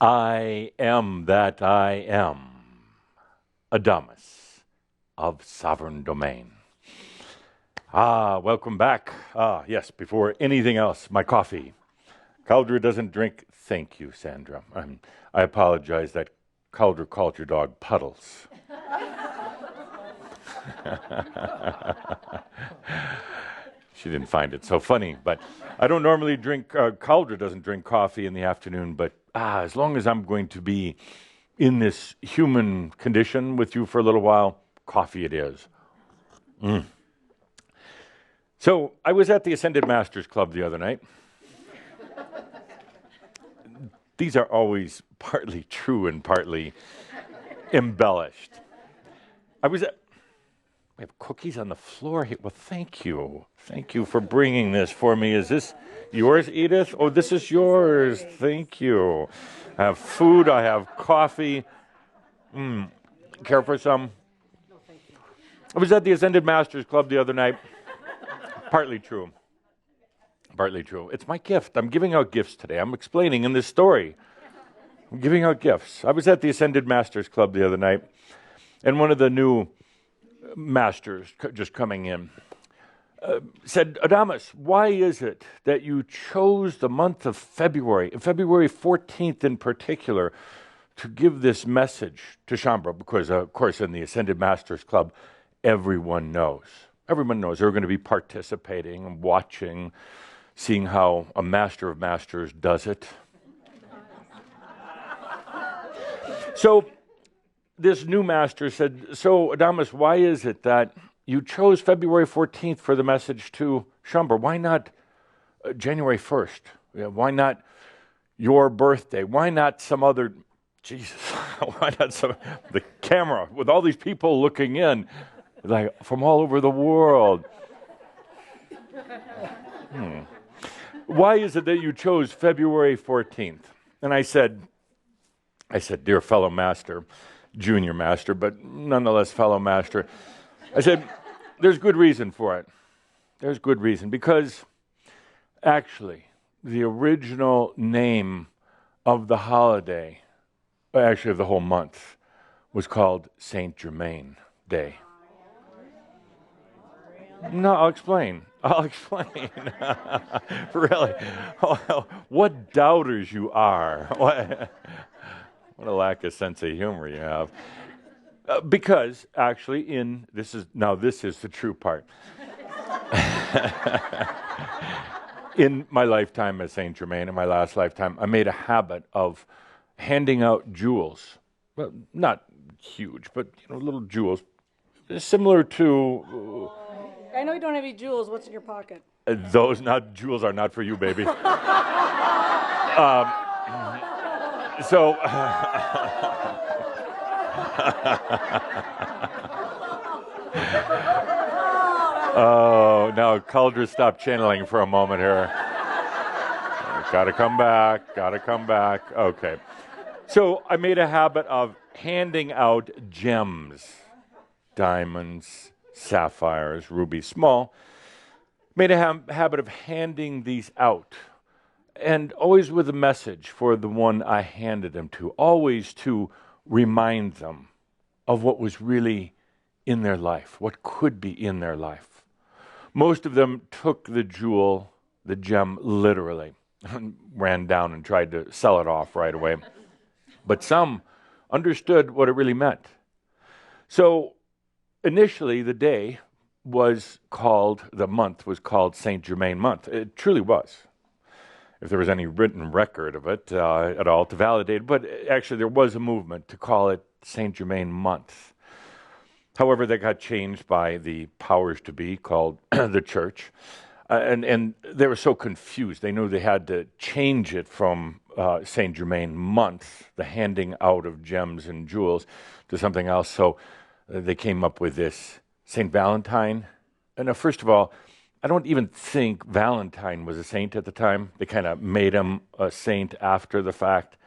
I am that I am, Адамус of sovereign domain. Welcome back. Yes, before anything else, my coffee. Cauldre doesn't drink. Thank you, Sandra. I apologize that Cauldre called your dog Puddles. She didn't find it so funny, but I don't normally drink, Cauldre doesn't drink coffee in the afternoon, but as long as I'm going to be in this human condition with you for a little while, coffee it is. So I was at the Ascended Masters Club the other night. These are always partly true and partly embellished. We have cookies on the floor here. Well, thank you. Thank you for bringing this for me. Is this yours, Edith? Oh, this is yours. Thank you. I have food. I have coffee. Care for some? No, thank you. I was at the Ascended Masters Club the other night. Partly true. Partly true. It's my gift. I'm giving out gifts today. I'm explaining in this story. I'm giving out gifts. I was at the Ascended Masters Club the other night, and one of the new masters just coming in said, Адамус, why is it that you chose the month of February, February 14th in particular, to give this message to Shambhala? Because, of course, in the Ascended Masters Club, everyone knows. Everyone knows they're going to be participating and watching, seeing how a master of masters does it. So this new master said, so Адамус, why is it that you chose February 14th for the message to Shambhala? Why not January 1st? Why not your birthday? Why not some other, Jesus, why not the camera with all these people looking in, like from all over the world? Why is it that you chose February 14th? And I said, dear fellow master, junior master, but nonetheless fellow master, I said, there's good reason for it. There's good reason, because actually the original name of the holiday, actually of the whole month, was called Saint-Germain Day. No, I'll explain. Really. What doubters you are. What a lack of sense of humor you have. Because actually this is the true part. In my lifetime as Saint Germain, in my last lifetime, I made a habit of handing out jewels. Well, not huge, but little jewels. Similar to... I know you don't have any jewels. What's in your pocket? Those jewels are not for you, baby. So... Oh, now Cauldre, stop channeling for a moment here. Gotta come back. Okay. So I made a habit of handing out gems, diamonds, sapphires, rubies, small. Made a habit of handing these out, and always with a message for the one I handed them to, always to remind them of what was really in their life, what could be in their life. Most of them took the jewel, the gem, literally, and ran down and tried to sell it off right away. But some understood what it really meant. So initially, the month was called Saint-Germain month. It truly was. If there was any written record of it at all to validate it, but actually there was a movement to call it Saint-Germain month. However, that got changed by the powers to be, called the church, and they were so confused. They knew they had to change it from Saint-Germain month, the handing out of gems and jewels, to something else. So they came up with this Saint Valentine. And first of all, I don't even think Valentine was a saint at the time. They kind of made him a saint after the fact.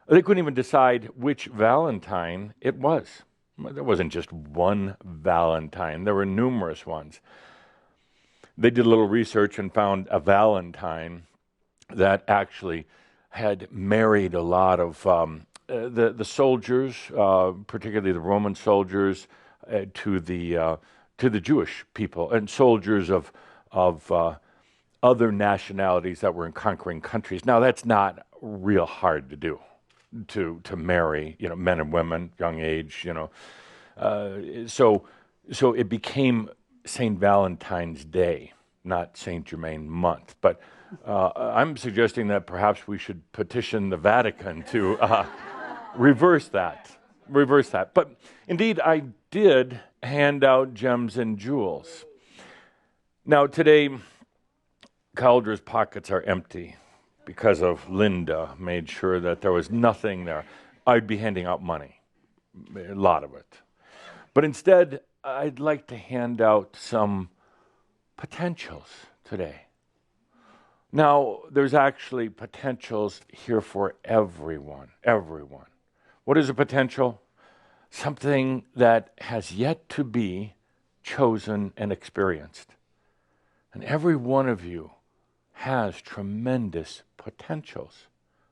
They couldn't even decide which Valentine it was. There wasn't just one Valentine. There were numerous ones. They did a little research and found a Valentine that actually had married a lot of the soldiers, particularly the Roman soldiers, to the Jewish people and soldiers of other nationalities that were in conquering countries. Now that's not real hard to do, to marry, men and women, young age, So it became St. Valentine's Day, not Saint-Germain month. But I'm suggesting that perhaps we should petition the Vatican to reverse that. But indeed, I did hand out gems and jewels. Now today, Caldra's pockets are empty because of Linda made sure that there was nothing there. I'd be handing out money, a lot of it. But instead, I'd like to hand out some potentials today. Now, there's actually potentials here for everyone. What is a potential? Something that has yet to be chosen and experienced. And every one of you has tremendous potentials.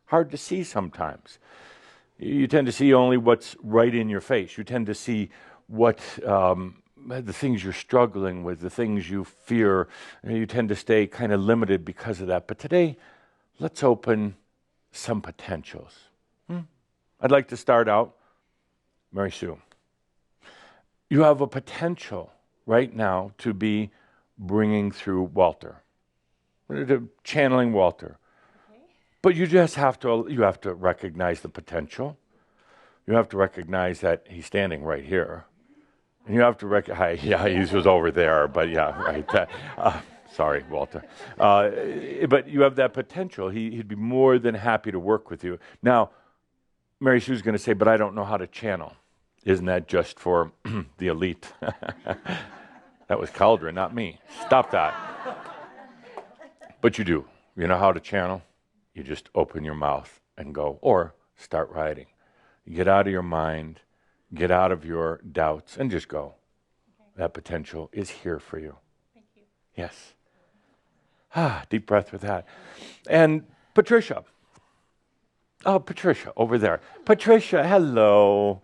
Hard to see sometimes. You tend to see only what's right in your face. You tend to see what the things you're struggling with, the things you fear. You tend to stay kind of limited because of that. But today, let's open some potentials. I'd like to start out, Mary Sue. You have a potential right now to be bringing through Walter, channeling Walter. Okay. But you just have to recognize the potential. You have to recognize that he's standing right here. And you have to recognize, he was over there, but yeah, right. Sorry, Walter. But you have that potential. He'd be more than happy to work with you. Now, Mary Sue's going to say, but I don't know how to channel. Isn't that just for the elite? That was Caldra, not me. Stop that. But you do. You know how to channel? You just open your mouth and go, or start writing. Get out of your mind, get out of your doubts, and just go. Okay. That potential is here for you. Thank you. Yes. Deep breath with that. And Patricia. Oh, Patricia, over there. Patricia, hello.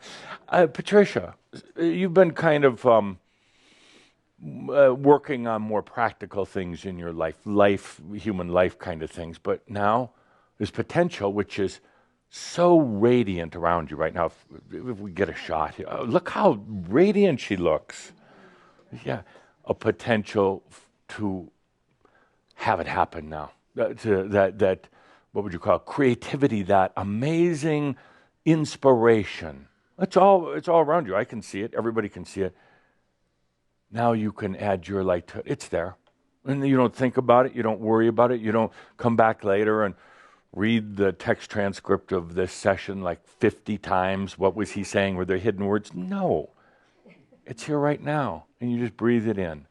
Patricia, you've been kind of working on more practical things in your life, human life kind of things. But now there's potential, which is so radiant around you right now. If we get a shot here, look how radiant she looks. Yeah, a potential to have it happen now. That what would you call it? Creativity, that amazing inspiration. It's all around you. I can see it. Everybody can see it. Now you can add your light to it. It's there. And you don't think about it. You don't worry about it. You don't come back later and read the text transcript of this session like 50 times. What was he saying? Were there hidden words? No. It's here right now. And you just breathe it in.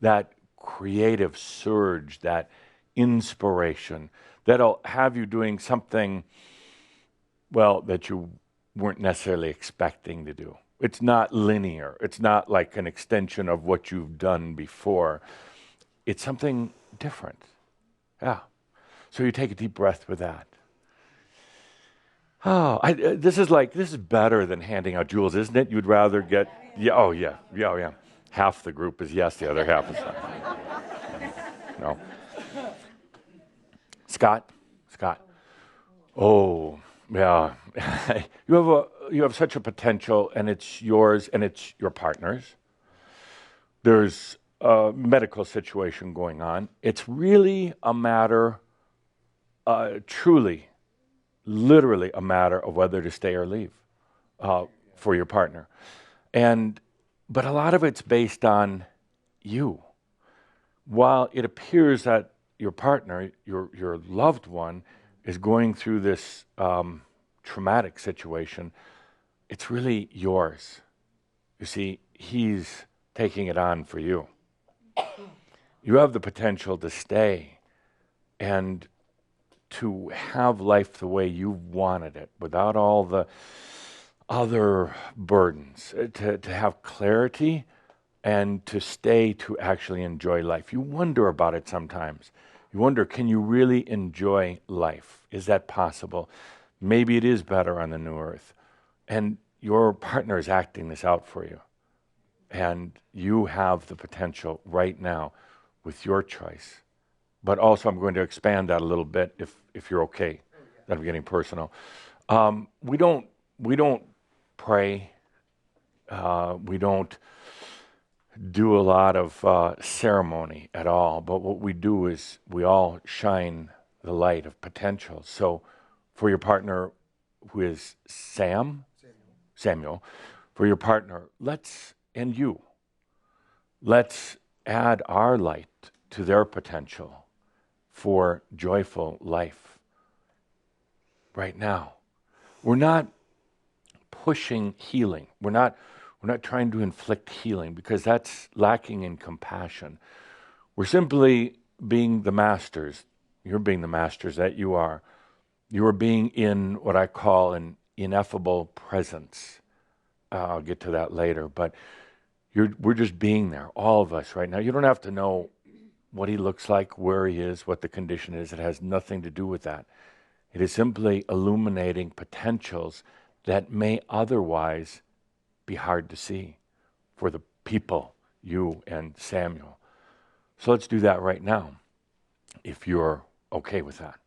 That creative surge, that inspiration, that'll have you doing something, well, that you weren't necessarily expecting to do. It's not linear. It's not like an extension of what you've done before. It's something different. Yeah. So you take a deep breath with that. Oh, this is better than handing out jewels, isn't it? You'd rather get, yeah. Half the group is yes, the other half is no. Scott. Oh, yeah. You have such a potential, and it's yours, and it's your partner's. There's a medical situation going on. It's really a matter, truly, literally a matter of whether to stay or leave for your partner. But a lot of it's based on you. While it appears that your partner, your loved one, is going through this traumatic situation, it's really yours. You see, he's taking it on for you. You have the potential to stay and to have life the way you wanted it, without all the other burdens, to have clarity and to stay to actually enjoy life. You wonder about it sometimes. You wonder, can you really enjoy life? Is that possible? Maybe it is better on the new earth. And your partner is acting this out for you. And you have the potential right now with your choice. But also, I'm going to expand that a little bit if you're okay, that I'm getting personal. We don't pray. We don't do a lot of ceremony at all. But what we do is we all shine the light of potential. So for your partner who is Samuel, for your partner, let's add our light to their potential for joyful life right now. We're not pushing healing. We're not trying to inflict healing because that's lacking in compassion. We're simply being the masters. You're being the masters that you are. You are being in what I call an ineffable presence. I'll get to that later, but we're just being there, all of us right now. You don't have to know what he looks like, where he is, what the condition is. It has nothing to do with that. It is simply illuminating potentials that may otherwise be hard to see for the people, you and Samuel. So let's do that right now, if you're okay with that.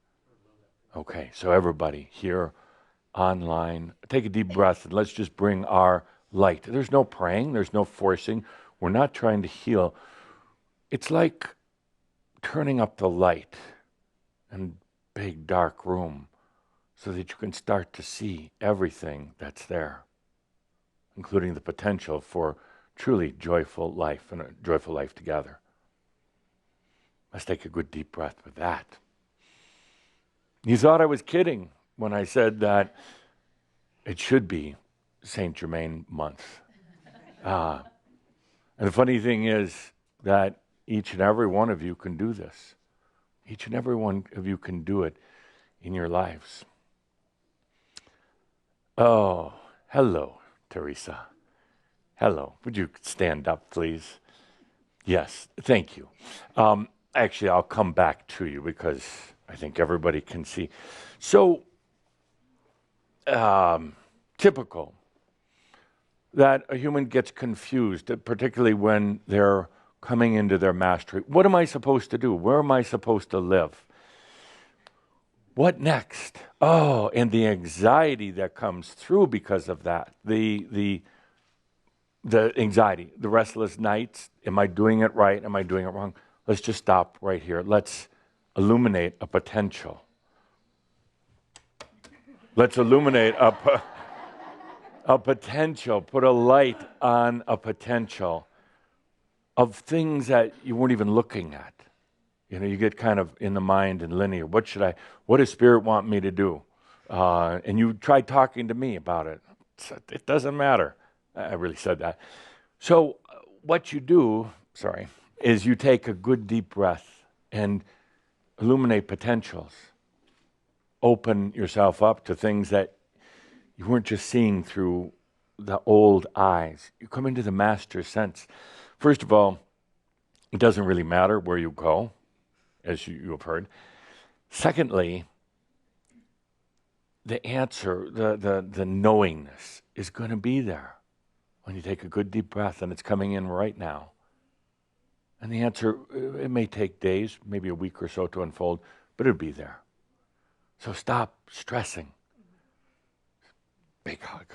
Okay, so everybody here, online, take a deep breath and let's just bring our light. There's no praying, there's no forcing. We're not trying to heal. It's like turning up the light in a big dark room so that you can start to see everything that's there, including the potential for truly joyful life and a joyful life together. Let's take a good deep breath with that. You thought I was kidding when I said that it should be Saint-Germain month. And the funny thing is that each and every one of you can do this. Each and every one of you can do it in your lives. Oh, hello, Teresa. Hello. Would you stand up, please? Yes, thank you. Actually, I'll come back to you because I think everybody can see. So, typical that a human gets confused, particularly when they're coming into their mastery. What am I supposed to do? Where am I supposed to live? What next? Oh, and the anxiety that comes through because of that. The anxiety, the restless nights. Am I doing it right? Am I doing it wrong? Let's just stop right here. Let's illuminate a potential. Let's illuminate a potential, put a light on a potential of things that you weren't even looking at. You know, you get kind of in the mind and linear. What does Spirit want me to do? And you try talking to me about it. It doesn't matter. I really said that. So what you do, is you take a good deep breath and illuminate potentials. Open yourself up to things that you weren't just seeing through the old eyes. You come into the master sense. First of all, it doesn't really matter where you go, as you have heard. Secondly, the answer, the knowingness is going to be there when you take a good deep breath, and it's coming in right now. And the answer, it may take days, maybe a week or so to unfold, but it'll be there. So stop stressing. Big hug.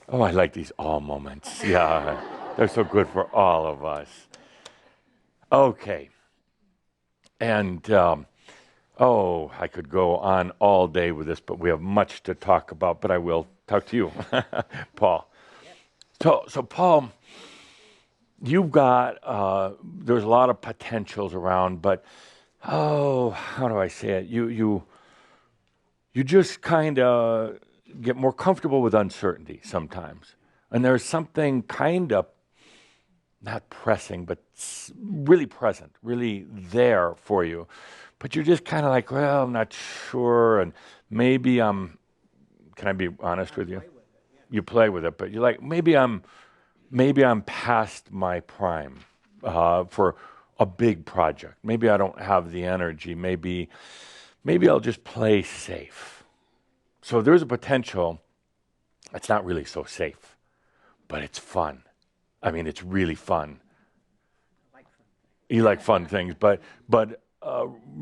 Oh, I like these all moments. Yeah, they're so good for all of us. Okay. And, I could go on all day with this, but we have much to talk about, but I will talk to you, Paul. So Paul, you've got, there's a lot of potentials around, but, how do I say it? You just kind of get more comfortable with uncertainty sometimes. And there's something kind of, not pressing, but really present, really there for you. But you're just kind of like, well, I'm not sure, and maybe can I be honest with you? You play with it, but you're like, maybe I'm past my prime. for a big project. Maybe I don't have the energy. Maybe I'll just play safe. So there's a potential. It's not really so safe, but it's fun. I mean, it's really fun. You like fun things, but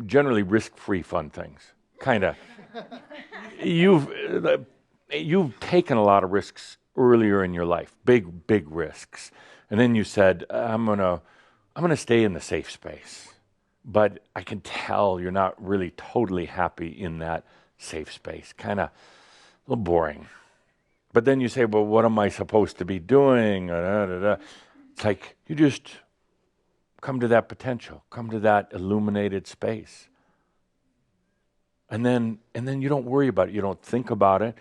generally risk-free fun things. Kind of. You've taken a lot of risks earlier in your life, big risks, and then you said, I'm gonna stay in the safe space. But I can tell you're not really totally happy in that safe space. Kind of a little boring. But then you say, well, what am I supposed to be doing? It's like you just come to that potential, come to that illuminated space. And then you don't worry about it. You don't think about it.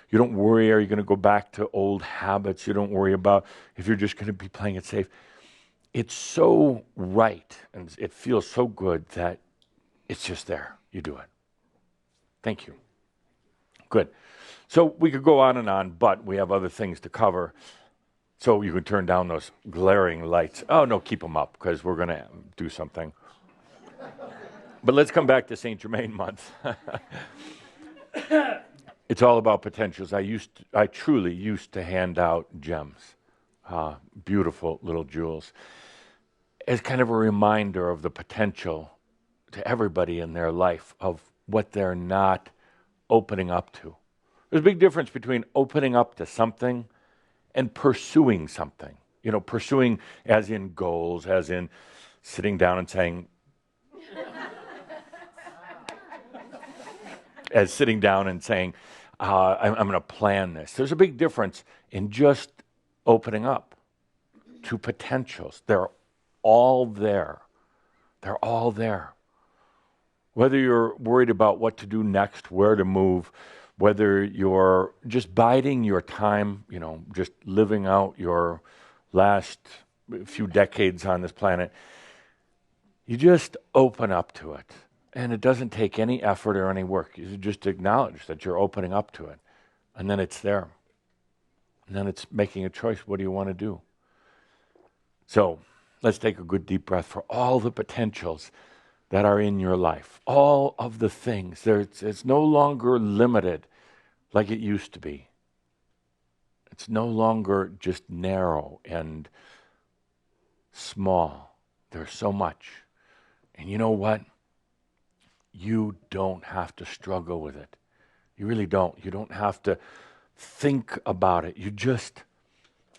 You don't worry, are you going to go back to old habits? You don't worry about if you're just going to be playing it safe. It's so right, and it feels so good that it's just there. You do it. Thank you. Good. So we could go on, but we have other things to cover. So you could turn down those glaring lights. Oh, no, keep them up, because we're going to do something. But let's come back to Saint-Germain month. It's all about potentials. I truly used to hand out gems, beautiful little jewels, as kind of a reminder of the potential to everybody in their life of what they're not opening up to. There's a big difference between opening up to something and pursuing something. You know, pursuing as in goals, as in sitting down and saying, I'm going to plan this. There's a big difference in just opening up to potentials. They're all there. They're all there. Whether you're worried about what to do next, where to move, whether you're just biding your time, you know, just living out your last few decades on this planet, you just open up to it. And it doesn't take any effort or any work. You just acknowledge that you're opening up to it. And then it's there. And then it's making a choice. What do you want to do? So let's take a good deep breath for all the potentials that are in your life. All of the things. It's no longer limited like it used to be. It's no longer just narrow and small. There's so much. And you know what? You don't have to struggle with it. You really don't. You don't have to think about it. You just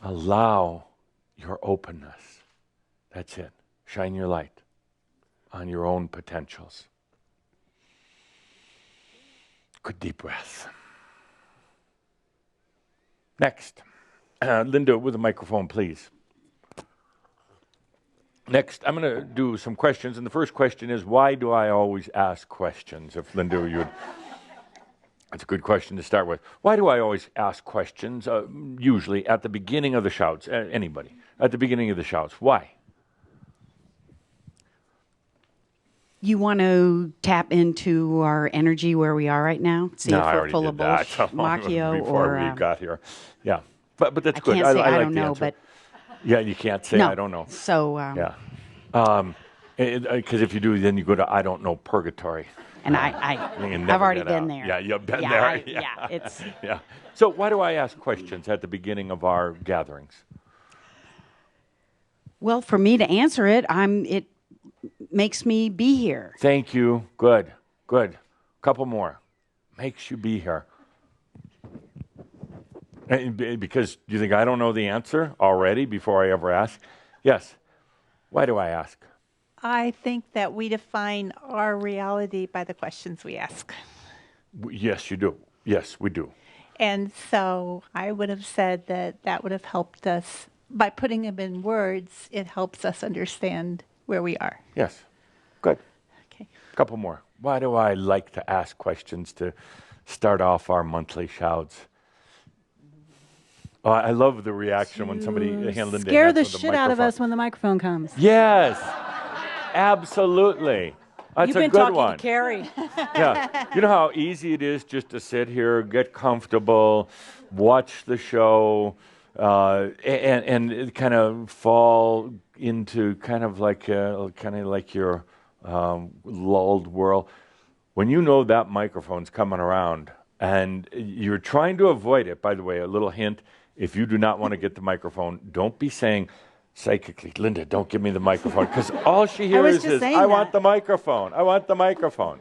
allow your openness. That's it. Shine your light on your own potentials. Good deep breath. Next. Linda, with a microphone, please. Next, I'm going to do some questions, and the first question is, why do I always ask questions? If Linda, that's a good question to start with. Why do I always ask questions, usually at the beginning of the shouts? Anybody, at the beginning of the shouts. Why? You want to tap into our energy where we are right now? See No, if I we're already full did of bullshit, that macchio, before or we got here. Yeah, but that's I good. can't say I like don't the know, answer. but Yeah, you can't say no. I don't know. So Yeah. Because if you do, then you go to I don't know purgatory. and You can never I've already get been out. there. Yeah, you've been Yeah, there. it's Yeah. So why do I ask questions at the beginning of our gatherings? well, for me to answer it, it makes me be here. Thank you. Good. Couple more. Makes you be here. Because you think I don't know the answer already before I ever ask? Yes. Why do I ask? I think that we define our reality by the questions we ask. Yes, you do. Yes, we do. And so I would have said that would have helped us, by putting them in words, it helps us understand where we are. Yes. Good. Okay. Couple more. Why do I like to ask questions to start off our monthly shouts? Oh, I love the reaction when somebody Scare the shit out of us when the microphone comes. Yes, absolutely. That's You've a been good talking one. to Carrie. Yeah, you know how easy it is just to sit here, get comfortable, watch the show, and kind of fall into kind of like your lulled whirl. When you know that microphone's coming around and you're trying to avoid it, by the way, a little hint, if you do not want to get the microphone, don't be saying psychically, Linda, don't give me the microphone, because all she hears is, I want the microphone, I want the microphone.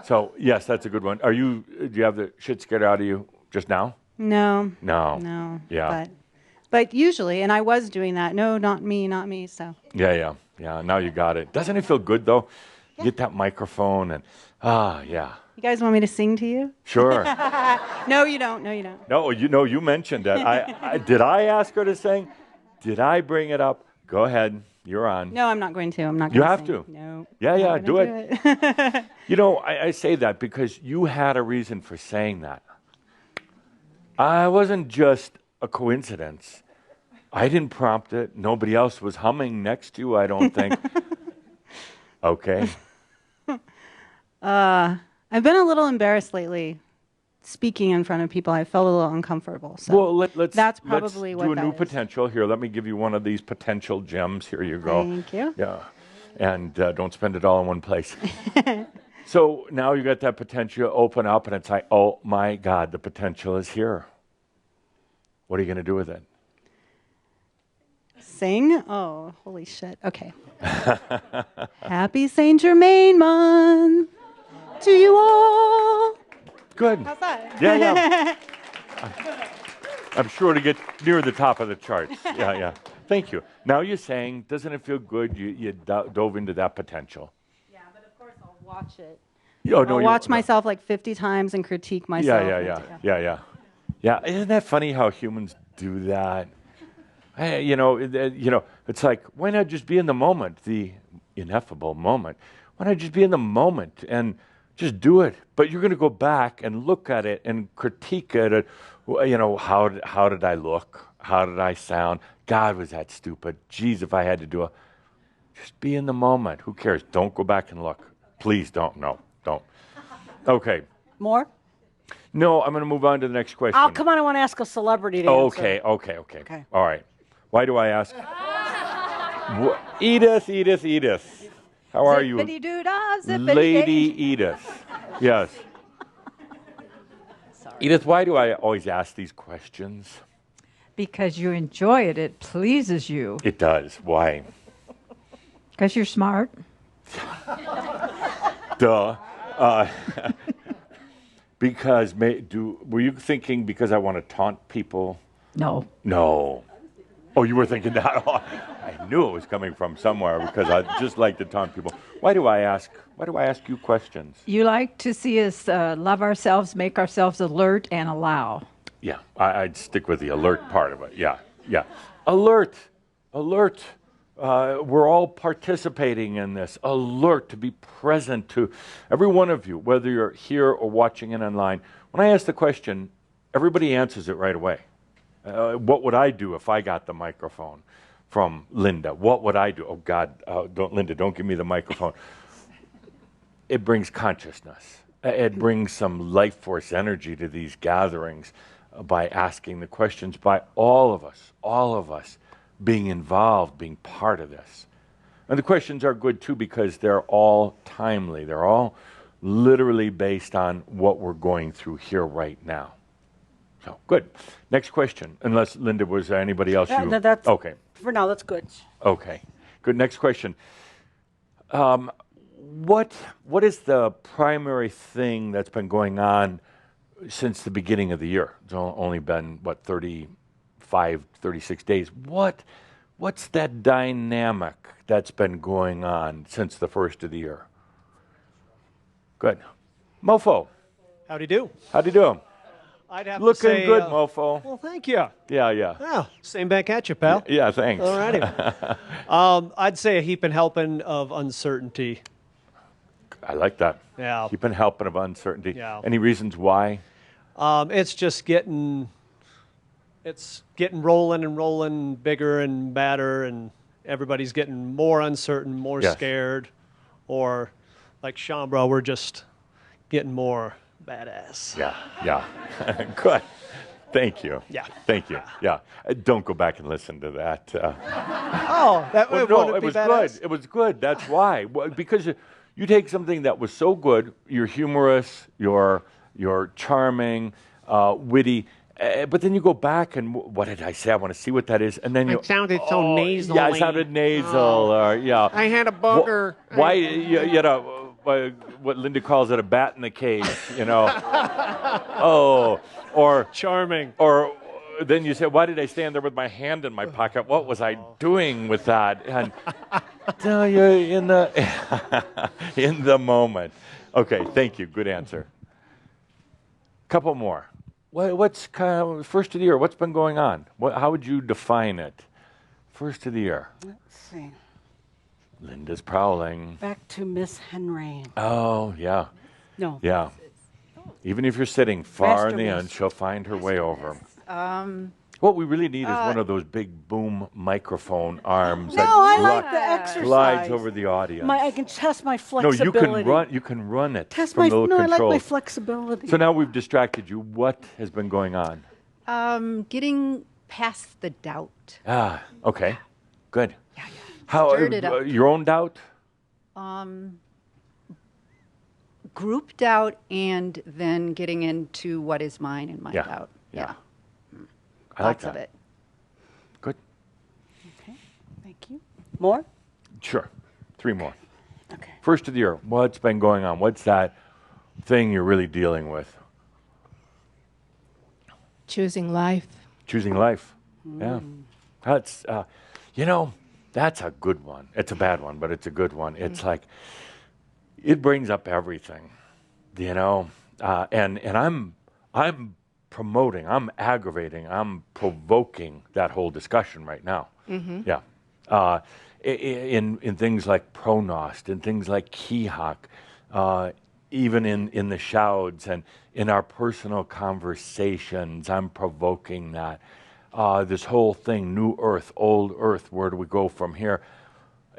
So, yes, that's a good one. Do you have the shit scared out of you just now? No. No. Yeah. But usually, and I was doing that. No, not me, so. Yeah, now you got it. Doesn't it feel good, though? You get that microphone and, yeah. You guys want me to sing to you? Sure. No, you don't. No, you mentioned that. Did I ask her to sing? Did I bring it up? Go ahead. You're on. No, I'm not going to. I'm not going to. You have to. No. Yeah, do it. I say that because you had a reason for saying that. I wasn't just a coincidence. I didn't prompt it. Nobody else was humming next to you, I don't think. Okay. I've been a little embarrassed lately speaking in front of people. I felt a little uncomfortable. So well, that's probably let's what do a new is. potential. Here, let me give you one of these potential gems. Here you go. Thank you. Yeah. And don't spend it all in one place. So now you got that potential open up, and it's like, oh my God, the potential is here. What are you going to do with it? Sing? Oh, holy shit. Okay. Happy Saint-Germain month to you all. Good. How's that? Yeah. I'm sure to get near the top of the charts. Yeah. Thank you. Now you're saying, doesn't it feel good you dove into that potential? Yeah, but of course I'll watch it. I'll watch myself like 50 times and critique myself. Yeah. Isn't that funny how humans do that? Hey, it's like, why not just be in the moment, the ineffable moment? Why not just be in the moment and just do it? But you're going to go back and look at it and critique it. How did I look? How did I sound? God, was that stupid? Geez, if I had to do it. Just be in the moment. Who cares? Don't go back and look. Please don't. No, don't. Okay. More? No, I'm going to move on to the next question. Oh, come on. I want to ask a celebrity to answer. Okay. All right. Why do I ask? Edith. How are you? Zippity-doo-dah, zippity-day. Lady Edith. Yes. Sorry. Edith, why do I always ask these questions? Because you enjoy it. It pleases you. It does. Why? Because you're smart. Duh. Because were you thinking because I want to taunt people? No. Oh, you were thinking that? Oh, I knew it was coming from somewhere because I just like to taunt people. Why do I ask you questions? You like to see us love ourselves, make ourselves alert, and allow. Yeah, I'd stick with the alert part of it. Yeah. Alert. We're all participating in this. Alert to be present to every one of you, whether you're here or watching it online. When I ask the question, everybody answers it right away. What would I do if I got the microphone from Linda? What would I do? Oh, God, Linda, don't give me the microphone. It brings consciousness. It brings some life force energy to these gatherings by asking the questions, by all of us being involved, being part of this. And the questions are good, too, because they're all timely. They're all literally based on what we're going through here right now. So, good. Next question. Unless, Linda, was there anybody else Okay. For now, that's good. Okay. Good. Next question. What is the primary thing that's been going on since the beginning of the year? It's only been, 35, 36 days. What's that dynamic that's been going on since the first of the year? Good. Mofo. Howdy do. Howdy do. I'd have Looking to say, good, Mofo. Well, thank you. Yeah. Well, same back at you, pal. Yeah, thanks. All righty. I'd say a heaping helping of uncertainty. I like that. Yeah. Keeping helping of uncertainty. Yeah. Any reasons why? It's just getting rolling bigger and badder, and everybody's getting more uncertain, more scared, or like Shambra, we're just getting more badass. Yeah. Good. Thank you. Yeah. Thank you. Yeah. Don't go back and listen to that. Oh, that Well, no, it was good. It was good. That's why. Well, because you take something that was so good, you're humorous, you're charming, witty, but then you go back and what did I say? I want to see what that is, and then It sounded so nasal. Yeah, it sounded nasal. Yeah. I had a booger. Why you know what Linda calls it, a bat in the cage, you know? Oh, or charming. Or then you say, why did I stand there with my hand in my pocket? What was I doing with that? And tell you in the in the moment. Okay, thank you. Good answer. Couple more. What's kind of first of the year? What's been going on? How would you define it? First of the year. Let's see. Linda's prowling. Back to Miss Henry. Oh, yeah. No. Yeah. Even if you're sitting far in the Master end, she'll find her way over. Um, What we really need is one of those big boom microphone arms No, that I like the exercise. glides over the audience. I can test my No, flexibility. you can run it Test from my the little no, I like controls. my flexibility. So now we've distracted you. What has been going on? getting past the doubt. Ah, okay. Good. Yeah. How Stirred it up. your own doubt? Group doubt and then getting into what is mine and my Yeah. doubt. Yeah. I like Lots of that. it. Good. Okay, thank you. More? Sure. 3 more. Okay. First of the year, what's been going on? What's that thing you're really dealing with? Choosing life. Choosing life. Yeah. That's, that's a good one. It's a bad one, but it's a good one. It's like, it brings up everything, and I'm promoting, I'm aggravating, I'm provoking that whole discussion right now. Yeah. In things like pronost, in things like kihak, even in the shouds and in our personal conversations, I'm provoking that. This whole thing, new earth, old earth, where do we go from here?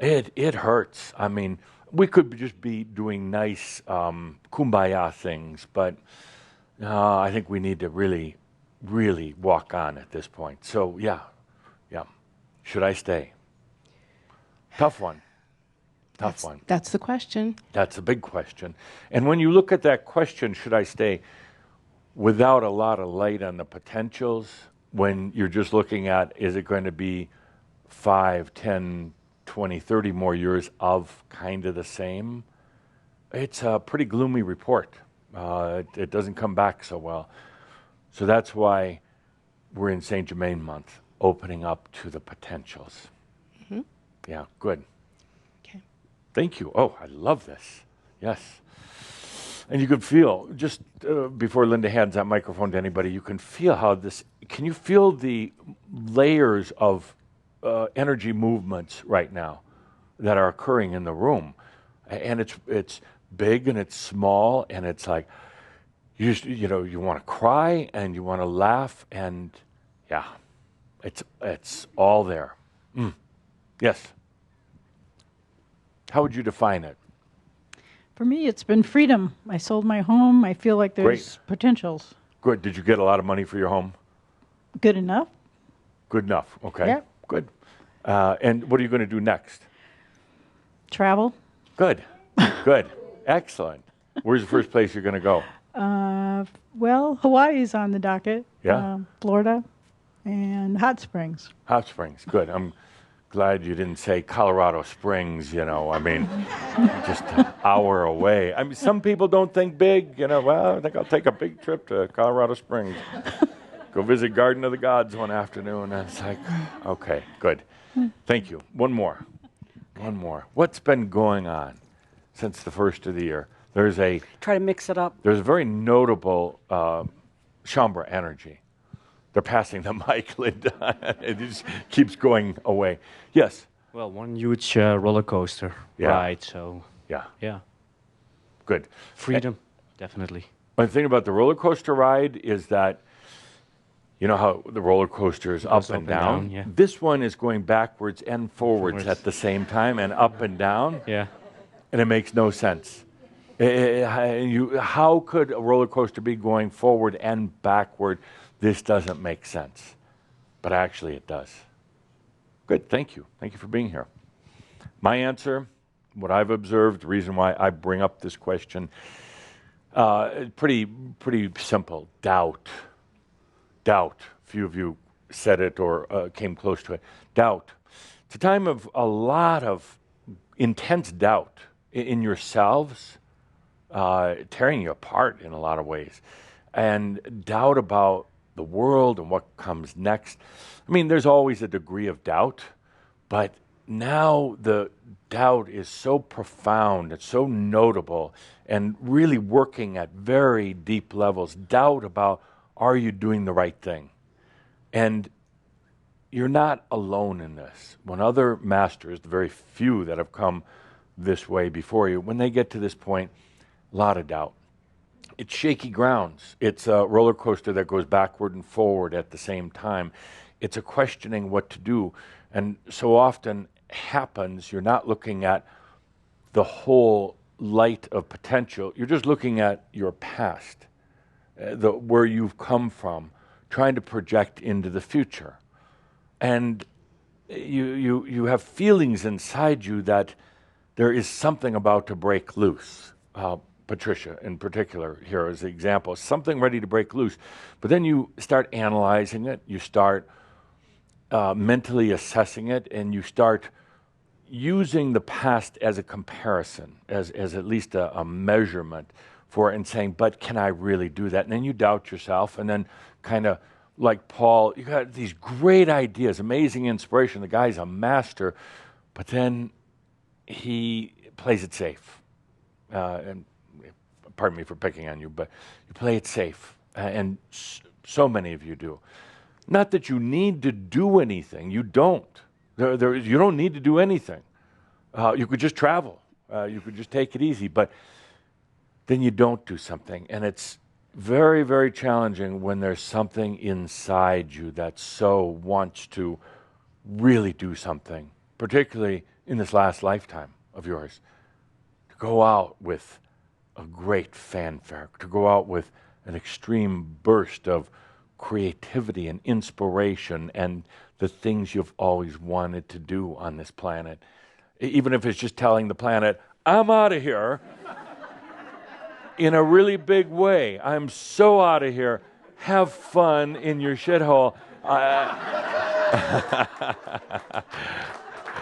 It hurts. I mean, we could just be doing nice kumbaya things, but I think we need to really, really walk on at this point. So, yeah. Should I stay? Tough one. Tough one. That's the question. That's a big question. And when you look at that question, should I stay, without a lot of light on the potentials, when you're just looking at, is it going to be 5, 10, 20, 30 more years of kind of the same? It's a pretty gloomy report. It doesn't come back so well. So that's why we're in Saint-Germain month, opening up to the potentials. Yeah, good. Okay. Thank you. Oh, I love this. Yes. And you can feel, just before Linda hands that microphone to anybody, you can feel how this, can you feel the layers of energy movements right now that are occurring in the room? And it's big and it's small and it's like, you want to cry and you want to laugh and yeah, it's all there. Yes. How would you define it? For me, it's been freedom. I sold my home. I feel like there's potentials. Good. Did you get a lot of money for your home? Good enough. Good enough. Okay. Yep. Good. And what are you going to do next? Travel. Good. Good. Excellent. Where's the first place you're going to go? Well, Hawaii's on the docket. Yeah. Florida and Hot Springs. Hot Springs. Good. I'm glad you didn't say Colorado Springs, I mean, just an hour away. I mean, some people don't think big, well, I think I'll take a big trip to Colorado Springs. Go visit Garden of the Gods one afternoon. And it's like, okay, good. Thank you. One more. What's been going on since the first of the year? Try to mix it up. There's a very notable Shambra energy. They're passing the mic, Linda. It just keeps going away. Yes? Well, one huge roller coaster ride, so... Yeah. Good. Freedom, definitely. One thing about the roller coaster ride is that, you know how the roller coaster is up and down? Yeah. This one is going backwards and forwards at the same time, and up and down. Yeah. And it makes no sense. How could a roller coaster be going forward and backward this doesn't make sense. But actually it does. Good, thank you. Thank you for being here. My answer, what I've observed, the reason why I bring up this question, pretty simple. Doubt. Doubt. A few of you said it or came close to it. Doubt. It's a time of a lot of intense doubt in yourselves, tearing you apart in a lot of ways, and doubt about the world and what comes next. I mean, there's always a degree of doubt, but now the doubt is so profound, it's so notable, and really working at very deep levels. Doubt about, are you doing the right thing? And you're not alone in this. When other masters, the very few that have come this way before you, when they get to this point, a lot of doubt. It's shaky grounds. It's a roller coaster that goes backward and forward at the same time. It's a questioning what to do. And so often happens, you're not looking at the whole light of potential. You're just looking at your past, where you've come from, trying to project into the future. And you have feelings inside you that there is something about to break loose. Patricia, in particular, here as an example, something ready to break loose. But then you start analyzing it, you start mentally assessing it, and you start using the past as a comparison, as at least a measurement for it, and saying, but can I really do that? And then you doubt yourself, and then kind of like Paul, you got these great ideas, amazing inspiration. The guy's a master, but then he plays it safe. And pardon me for picking on you, but you play it safe, and so many of you do. Not that you need to do anything. You don't. You don't need to do anything. You could just travel. You could just take it easy, but then you don't do something, and it's very, very challenging when there's something inside you that so wants to really do something, particularly in this last lifetime of yours, to go out with a great fanfare, to go out with an extreme burst of creativity and inspiration and the things you've always wanted to do on this planet. Even if it's just telling the planet, I'm out of here, in a really big way. I'm so out of here. Have fun in your shithole.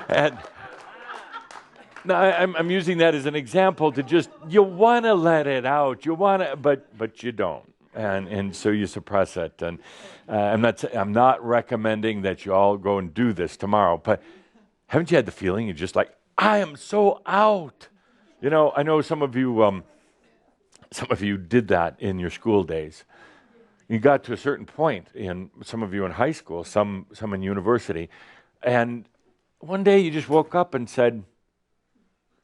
And now I'm using that as an example to just, you want to let it out, you want to, but you don't, and so you suppress it. And I'm not recommending that you all go and do this tomorrow, but haven't you had the feeling you're just like, I am so out? You know, I know some of you did that in your school days. You got to a certain point, in some of you in high school, some in university, and one day you just woke up and said,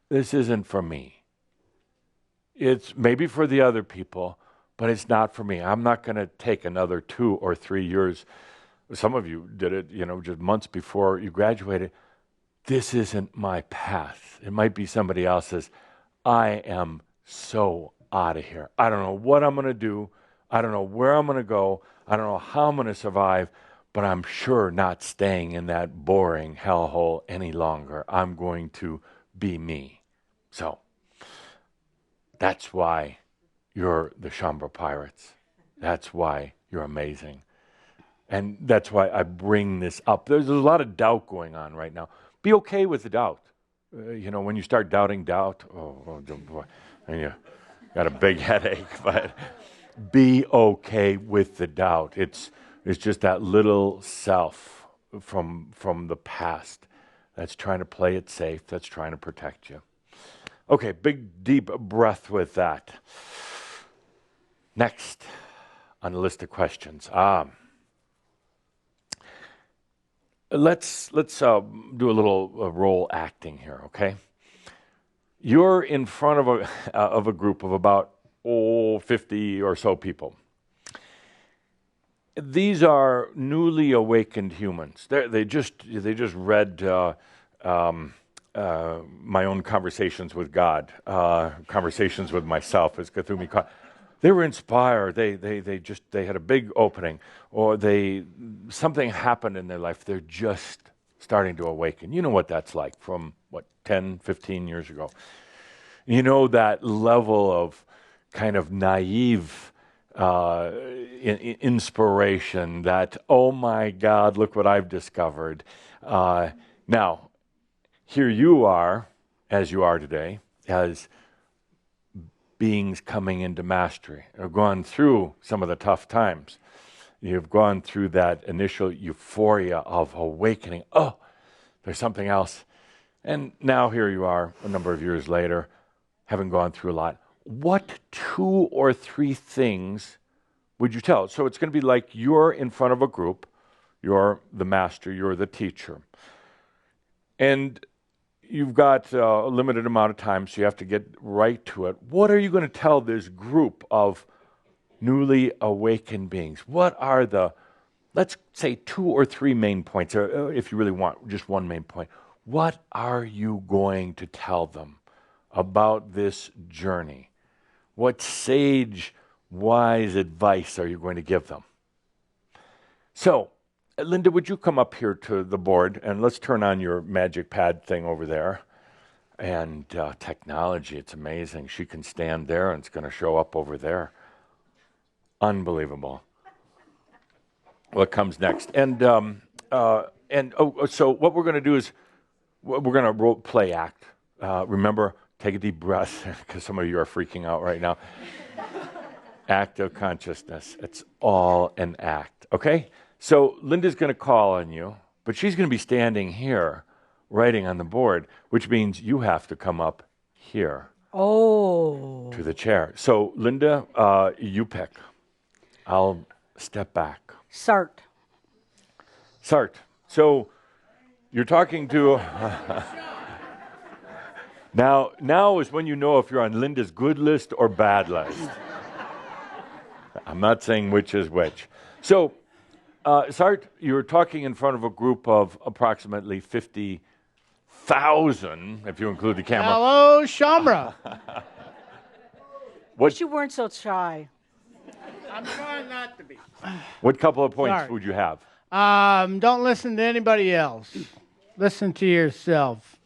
this isn't for me. It's maybe for the other people, but it's not for me. I'm not going to take another 2 or 3 years. Some of you did it, just months before you graduated. This isn't my path. It might be somebody else's. I am so out of here. I don't know what I'm going to do. I don't know where I'm going to go. I don't know how I'm going to survive, but I'm sure not staying in that boring hellhole any longer. I'm going to be me. So that's why you're the Shambra Pirates. That's why you're amazing. And that's why I bring this up. There's a lot of doubt going on right now. Be okay with the doubt. When you start doubting doubt, oh boy, and you got a big headache, but be okay with the doubt. It's just that little self from the past that's trying to play it safe, that's trying to protect you. Okay, big deep breath with that. Next on the list of questions. Let's do a little role acting here, okay? You're in front of a group of about 50 or so people. These are newly awakened humans. They just read my own Conversations with God, Conversations with Myself, as Cthulhu called. They were inspired. They had a big opening, or something happened in their life. They're just starting to awaken. You know what that's like from 10, 15 years ago. You know that level of kind of naive inspiration that, oh my God, look what I've discovered. Now, here you are, as you are today, as beings coming into mastery. You've gone through some of the tough times. You've gone through that initial euphoria of awakening. Oh, there's something else. And now here you are, a number of years later, having gone through a lot. What 2 or 3 things would you tell? So it's going to be like you're in front of a group. You're the master. You're the teacher. And you've got a limited amount of time, so you have to get right to it. What are you going to tell this group of newly awakened beings? What are the, let's say, 2 or 3 main points, or if you really want just one main point. What are you going to tell them about this journey? What sage, wise advice are you going to give them? So, Linda, would you come up here to the board, and let's turn on your magic pad thing over there. And technology, it's amazing. She can stand there, and it's going to show up over there. Unbelievable. What comes next? And so what we're going to do is we're going to role play act. Remember, take a deep breath, because some of you are freaking out right now. Act of consciousness. It's all an act, okay? So Linda's going to call on you, but she's going to be standing here, writing on the board, which means you have to come up here. Oh. To the chair. So Linda, you pick. I'll step back. Sart. Sart. So you're talking to... Now is when you know if you're on Linda's good list or bad list. I'm not saying which is which. So, Sart, you're talking in front of a group of approximately 50,000, if you include the camera. Hello, Shamra. Wish you weren't so shy. I'm trying not to be. What couple of points Sorry. would you have? Don't listen to anybody else. Listen to yourself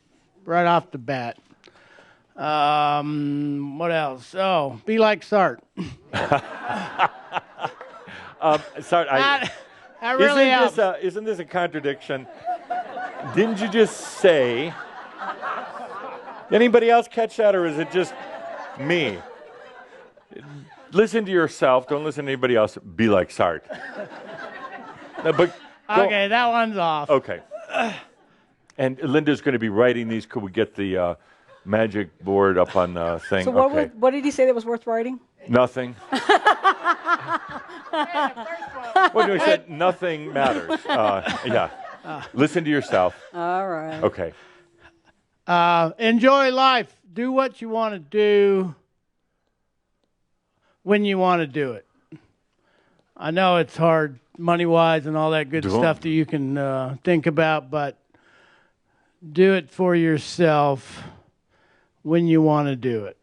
right off the bat. What else? Oh, be like Sart. Sart, I really helps. Isn't this a contradiction? Didn't you just say? Anybody else catch that, or is it just me? Listen to yourself. Don't listen to anybody else. Be like Sart. Okay, that one's off. Okay. And Linda's going to be writing these. Could we get the magic board up on the thing? So what did he say that was worth writing? Nothing. Well, no, he said nothing matters. Yeah. Listen to yourself. All right. Okay. Enjoy life. Do what you want to do when you want to do it. I know it's hard money-wise and all that good stuff that you can think about, but do it for yourself when you want to do it.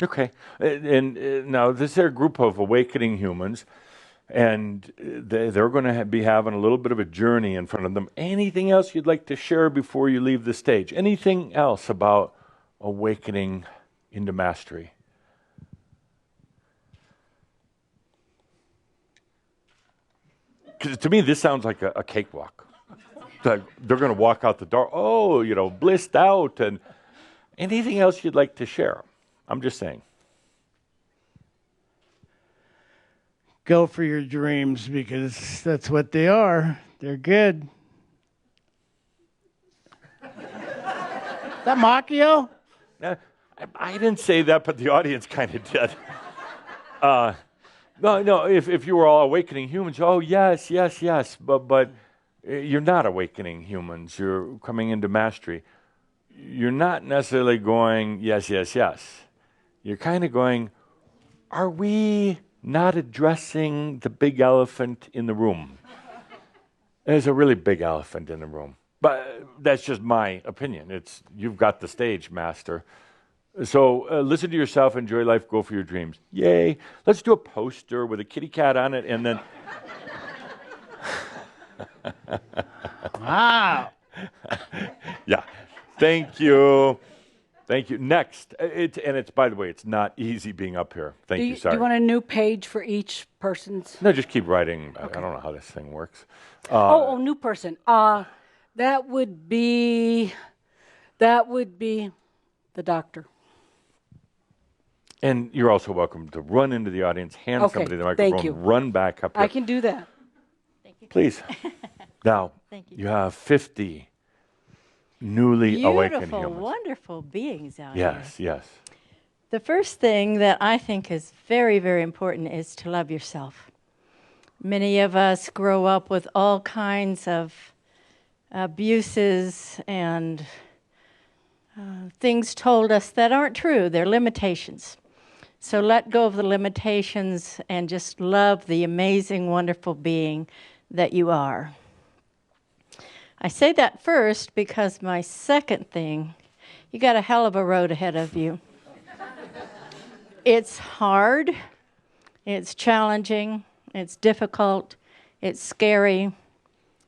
Okay. And now this is a group of awakening humans, and they're going to be having a little bit of a journey in front of them. Anything else you'd like to share before you leave the stage? Anything else about awakening into mastery? Because to me, this sounds like a cakewalk. They're going to walk out the door, blissed out, and anything else you'd like to share? I'm just saying. Go for your dreams, because that's what they are. They're good. Is that Macchio? I didn't say that, but the audience kind of did. No. If you were all awakening humans, oh yes, but you're not awakening humans. You're coming into mastery. You're not necessarily going yes. You're kind of going, are we not addressing the big elephant in the room? There's a really big elephant in the room, but that's just my opinion. You've got the stage, master. So listen to yourself, enjoy life, go for your dreams. Yay. Let's do a poster with a kitty cat on it and then... Wow. Yeah. Thank you. Thank you. Next. It's, by the way, it's not easy being up here. Thank you. Sorry. Do you want a new page for each person's? No, just keep writing. Okay. I don't know how this thing works. New person. That would be the doctor. And you're also welcome to run into the audience, hand somebody the microphone, thank you. Run back up here. I can do that. Thank you. Please. Now, Thank you. You have 50 newly awakened humans. Beautiful, wonderful beings out here. here. Yes. The first thing that I think is very, very important is to love yourself. Many of us grow up with all kinds of abuses and things told us that aren't true. They're limitations. So let go of the limitations and just love the amazing, wonderful being that you are. I say that first because my second thing, you got a hell of a road ahead of you. It's hard, it's challenging, it's difficult, it's scary,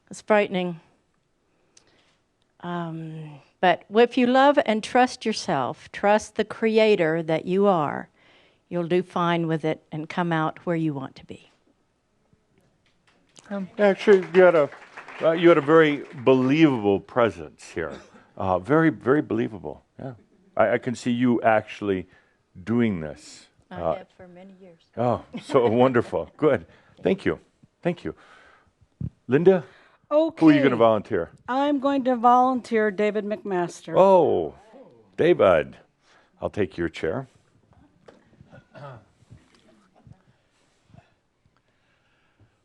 it's frightening. But if you love and trust yourself, trust the creator that you are, you'll do fine with it and come out where you want to be. Actually, you had a very believable presence here. Very, very believable. Yeah, I can see you actually doing this. I have for many years. Oh, so wonderful. Good. Thank you. Thank you. Linda? Okay. Who are you going to volunteer? I'm going to volunteer David McMaster. Oh, David. I'll take your chair.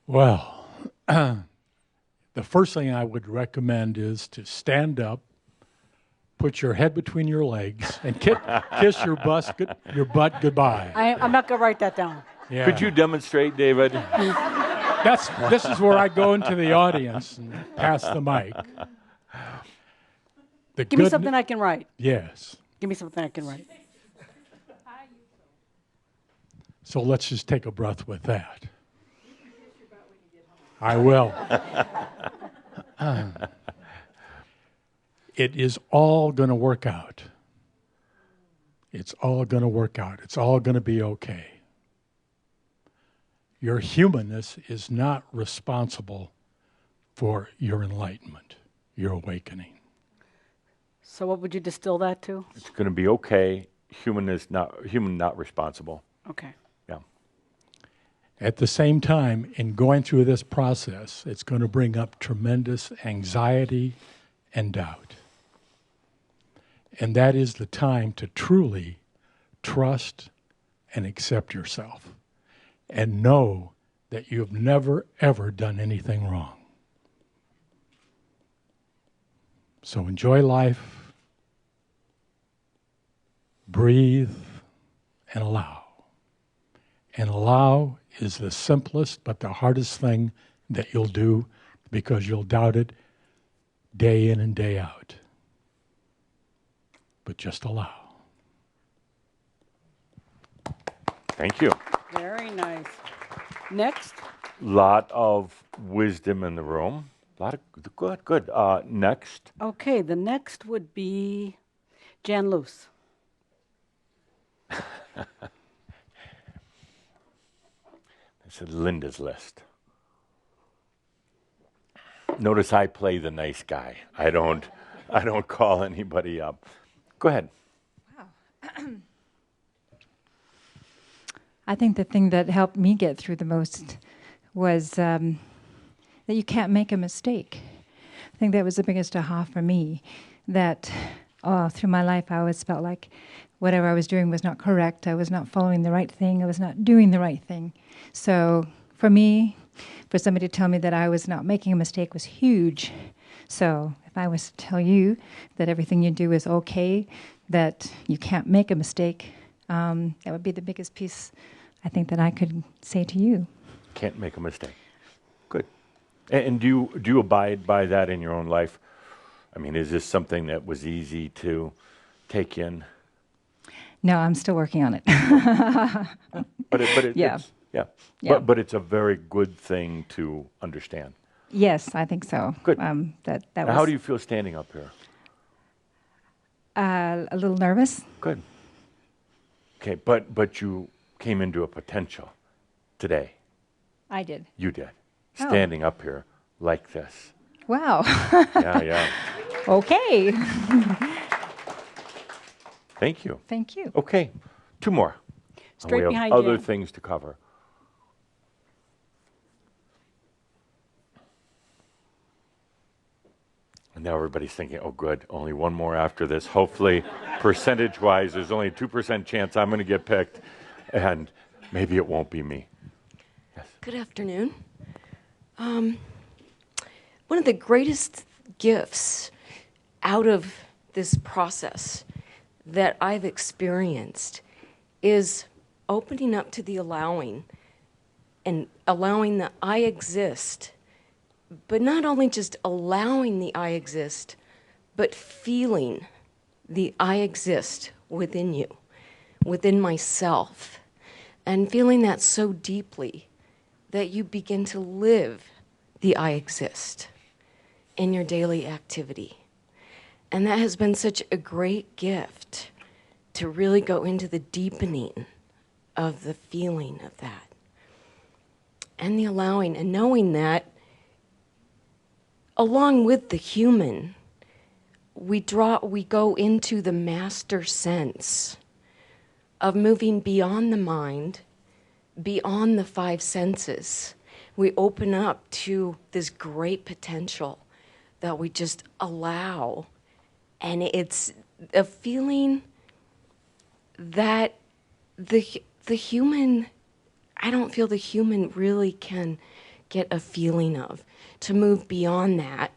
Well, the first thing I would recommend is to stand up, put your head between your legs, and kiss your butt goodbye. I'm not going to write that down. Yeah. Could you demonstrate, David? This is where I go into the audience and pass the mic. Give me something I can write. Yes. Give me something I can write. So let's just take a breath with that. I will. It is all going to work out. It's all going to work out. It's all going to be okay. Your humanness is not responsible for your enlightenment, your awakening. So what would you distill that to? It's going to be okay. Human not responsible. Okay. Yeah. At the same time, in going through this process, it's going to bring up tremendous anxiety and doubt. And that is the time to truly trust and accept yourself and know that you have never, ever done anything wrong. So enjoy life, breathe, and allow. And allow is the simplest but the hardest thing that you'll do because you'll doubt it day in and day out. But just allow. Thank you. Very nice. Next. Lot of wisdom in the room. Good. Next. Okay, the next would be Jan Luce. This is Linda's list. Notice I play the nice guy. I don't call anybody up. Go ahead. Wow. I think the thing that helped me get through the most was that you can't make a mistake. I think that was the biggest aha for me, that through my life I always felt like whatever I was doing was not correct. I was not following the right thing. I was not doing the right thing. So for me, for somebody to tell me that I was not making a mistake was huge. So if I was to tell you that everything you do is okay, that you can't make a mistake, that would be the biggest piece I think that I could say to you. Can't make a mistake. Good. And do you abide by that in your own life? I mean, is this something that was easy to take in? No, I'm still working on it. Yeah. But it's a very good thing to understand. Yes, I think so. Good. That Now, was how do you feel standing up here? a little nervous. Good. Okay, but you came into a potential today. I did. You did. Oh. Standing up here like this. Wow. Yeah. Okay. Thank you. Thank you. Okay, 2 more. Straight and we behind have other you. things to cover. And now everybody's thinking, oh, good, only 1 more after this. Hopefully, percentage-wise, there's only a 2% chance I'm going to get picked, and maybe it won't be me. Yes. Good afternoon. One of the greatest gifts out of this process that I've experienced is opening up to the allowing and allowing that I exist, but not only just allowing the I exist, but feeling the I exist within you, within myself, and feeling that so deeply that you begin to live the I exist in your daily activity. And that has been such a great gift to really go into the deepening of the feeling of that and the allowing and knowing that along with the human, we go into the master sense of moving beyond the mind, beyond the 5 senses. We open up to this great potential that we just allow. And it's a feeling that the human, I don't feel the human really can get a feeling of, to move beyond that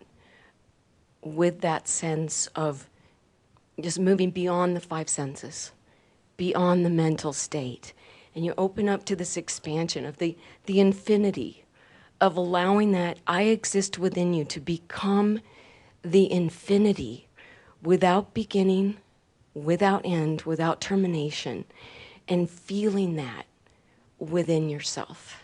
with that sense of just moving beyond the 5 senses, beyond the mental state. And you open up to this expansion of the infinity, of allowing that I exist within you to become the infinity without beginning, without end, without termination, and feeling that within yourself.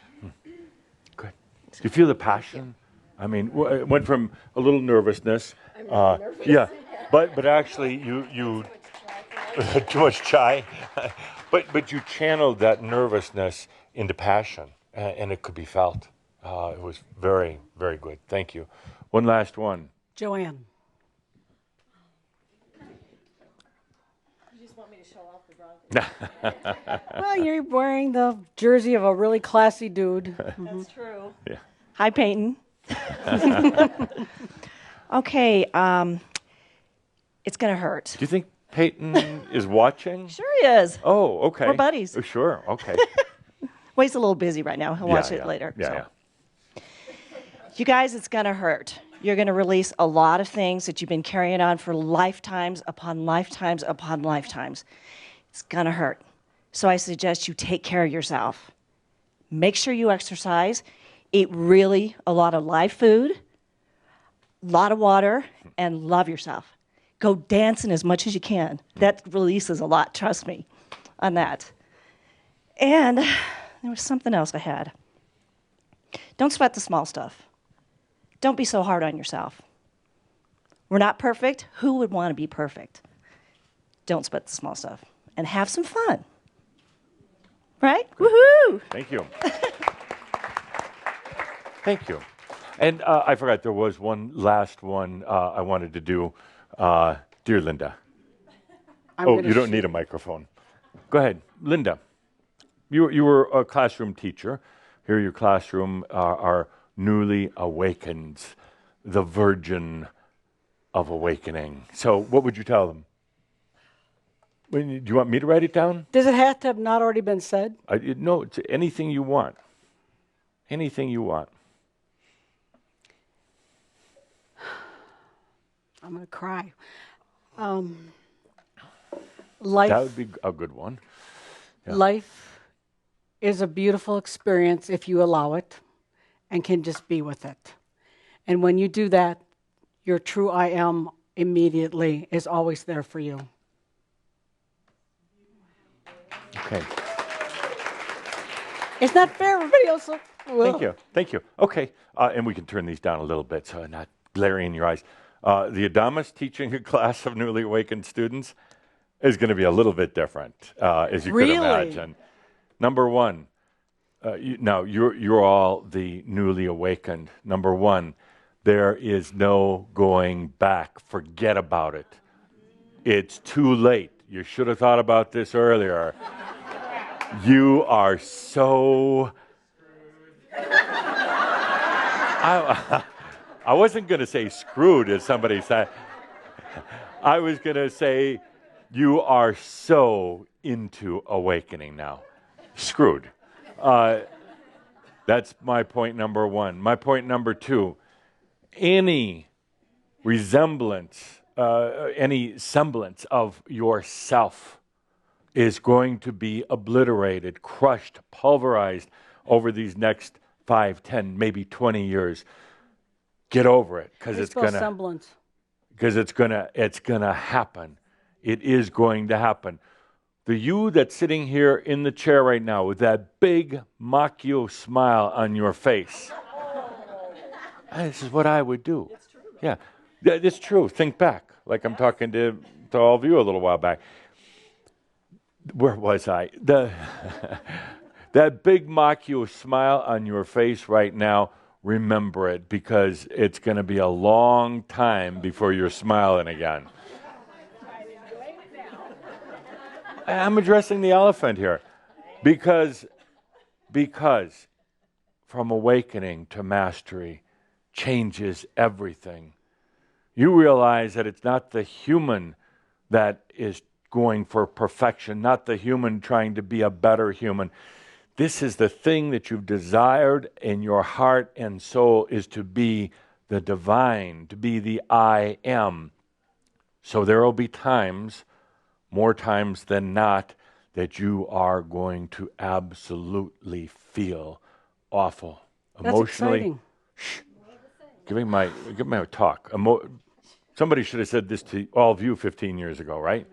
Good. Do you feel the passion? I mean, it went from a little nervousness. I'm really nervous. Yeah, but actually you too much chai. But you channeled that nervousness into passion, and it could be felt. It was very, very good. Thank you. One last one. Joanne. You just want me to show off the wrong. Well, you're wearing the jersey of a really classy dude. That's true. Yeah. Hi, Peyton. Okay, it's going to hurt. Do you think Peyton is watching? Sure he is. Oh, okay. We're buddies. Oh, sure, okay. Well, he's a little busy right now. He'll watch it later. Yeah, so. yeah. You guys, it's going to hurt. You're going to release a lot of things that you've been carrying on for lifetimes upon lifetimes upon lifetimes. It's going to hurt. So I suggest you take care of yourself. Make sure you exercise. Eat really a lot of live food, a lot of water, and love yourself. Go dancing as much as you can. That releases a lot, trust me, on that. And there was something else I had. Don't sweat the small stuff. Don't be so hard on yourself. We're not perfect. Who would want to be perfect? Don't sweat the small stuff. And have some fun. Right? Woohoo! Thank you. Thank you. And I forgot, there was one last one I wanted to do. Dear Linda. You don't need a microphone. Go ahead. Linda, you were a classroom teacher. Here your classroom are newly awakened, the virgin of awakening. So what would you tell them? Do you want me to write it down? Does it have to have not already been said? No, it's anything you want. Anything you want. I'm going to cry. Life. That would be a good one. Yeah. Life is a beautiful experience if you allow it and can just be with it. And when you do that, your true I am immediately is always there for you. Okay. It's not fair. Everybody else. Thank you. Thank you. Okay. And we can turn these down a little bit so I'm not glaring in your eyes. The Адамус teaching a class of newly awakened students is going to be a little bit different, as you could imagine. Number one, you're all the newly awakened. Number one, there is no going back. Forget about it. It's too late. You should have thought about this earlier. You are so... I wasn't going to say screwed, as somebody said. I was going to say you are so into awakening now. Screwed. That's my point number one. My point number two, any resemblance, any semblance of yourself is going to be obliterated, crushed, pulverized over these next 5, 10, maybe 20 years. Get over it, because it's gonna happen. It is going to happen. The you that's sitting here in the chair right now with that big mock-you smile on your face. This is what I would do. It's true. Yeah, it's true. Think back, like I'm talking to all of you a little while back. Where was I? That big mock-you smile on your face right now, remember it, because it's going to be a long time before you're smiling again. I'm addressing the elephant here, because from awakening to mastery changes everything. You realize that it's not the human that is going for perfection, not the human trying to be a better human. This is the thing that you've desired in your heart and soul, is to be the divine, to be the I am. So there will be times, more times than not, that you are going to absolutely feel awful. That's Emotionally. exciting. Shh. Give me my talk. Somebody should have said this to all of you 15 years ago, right?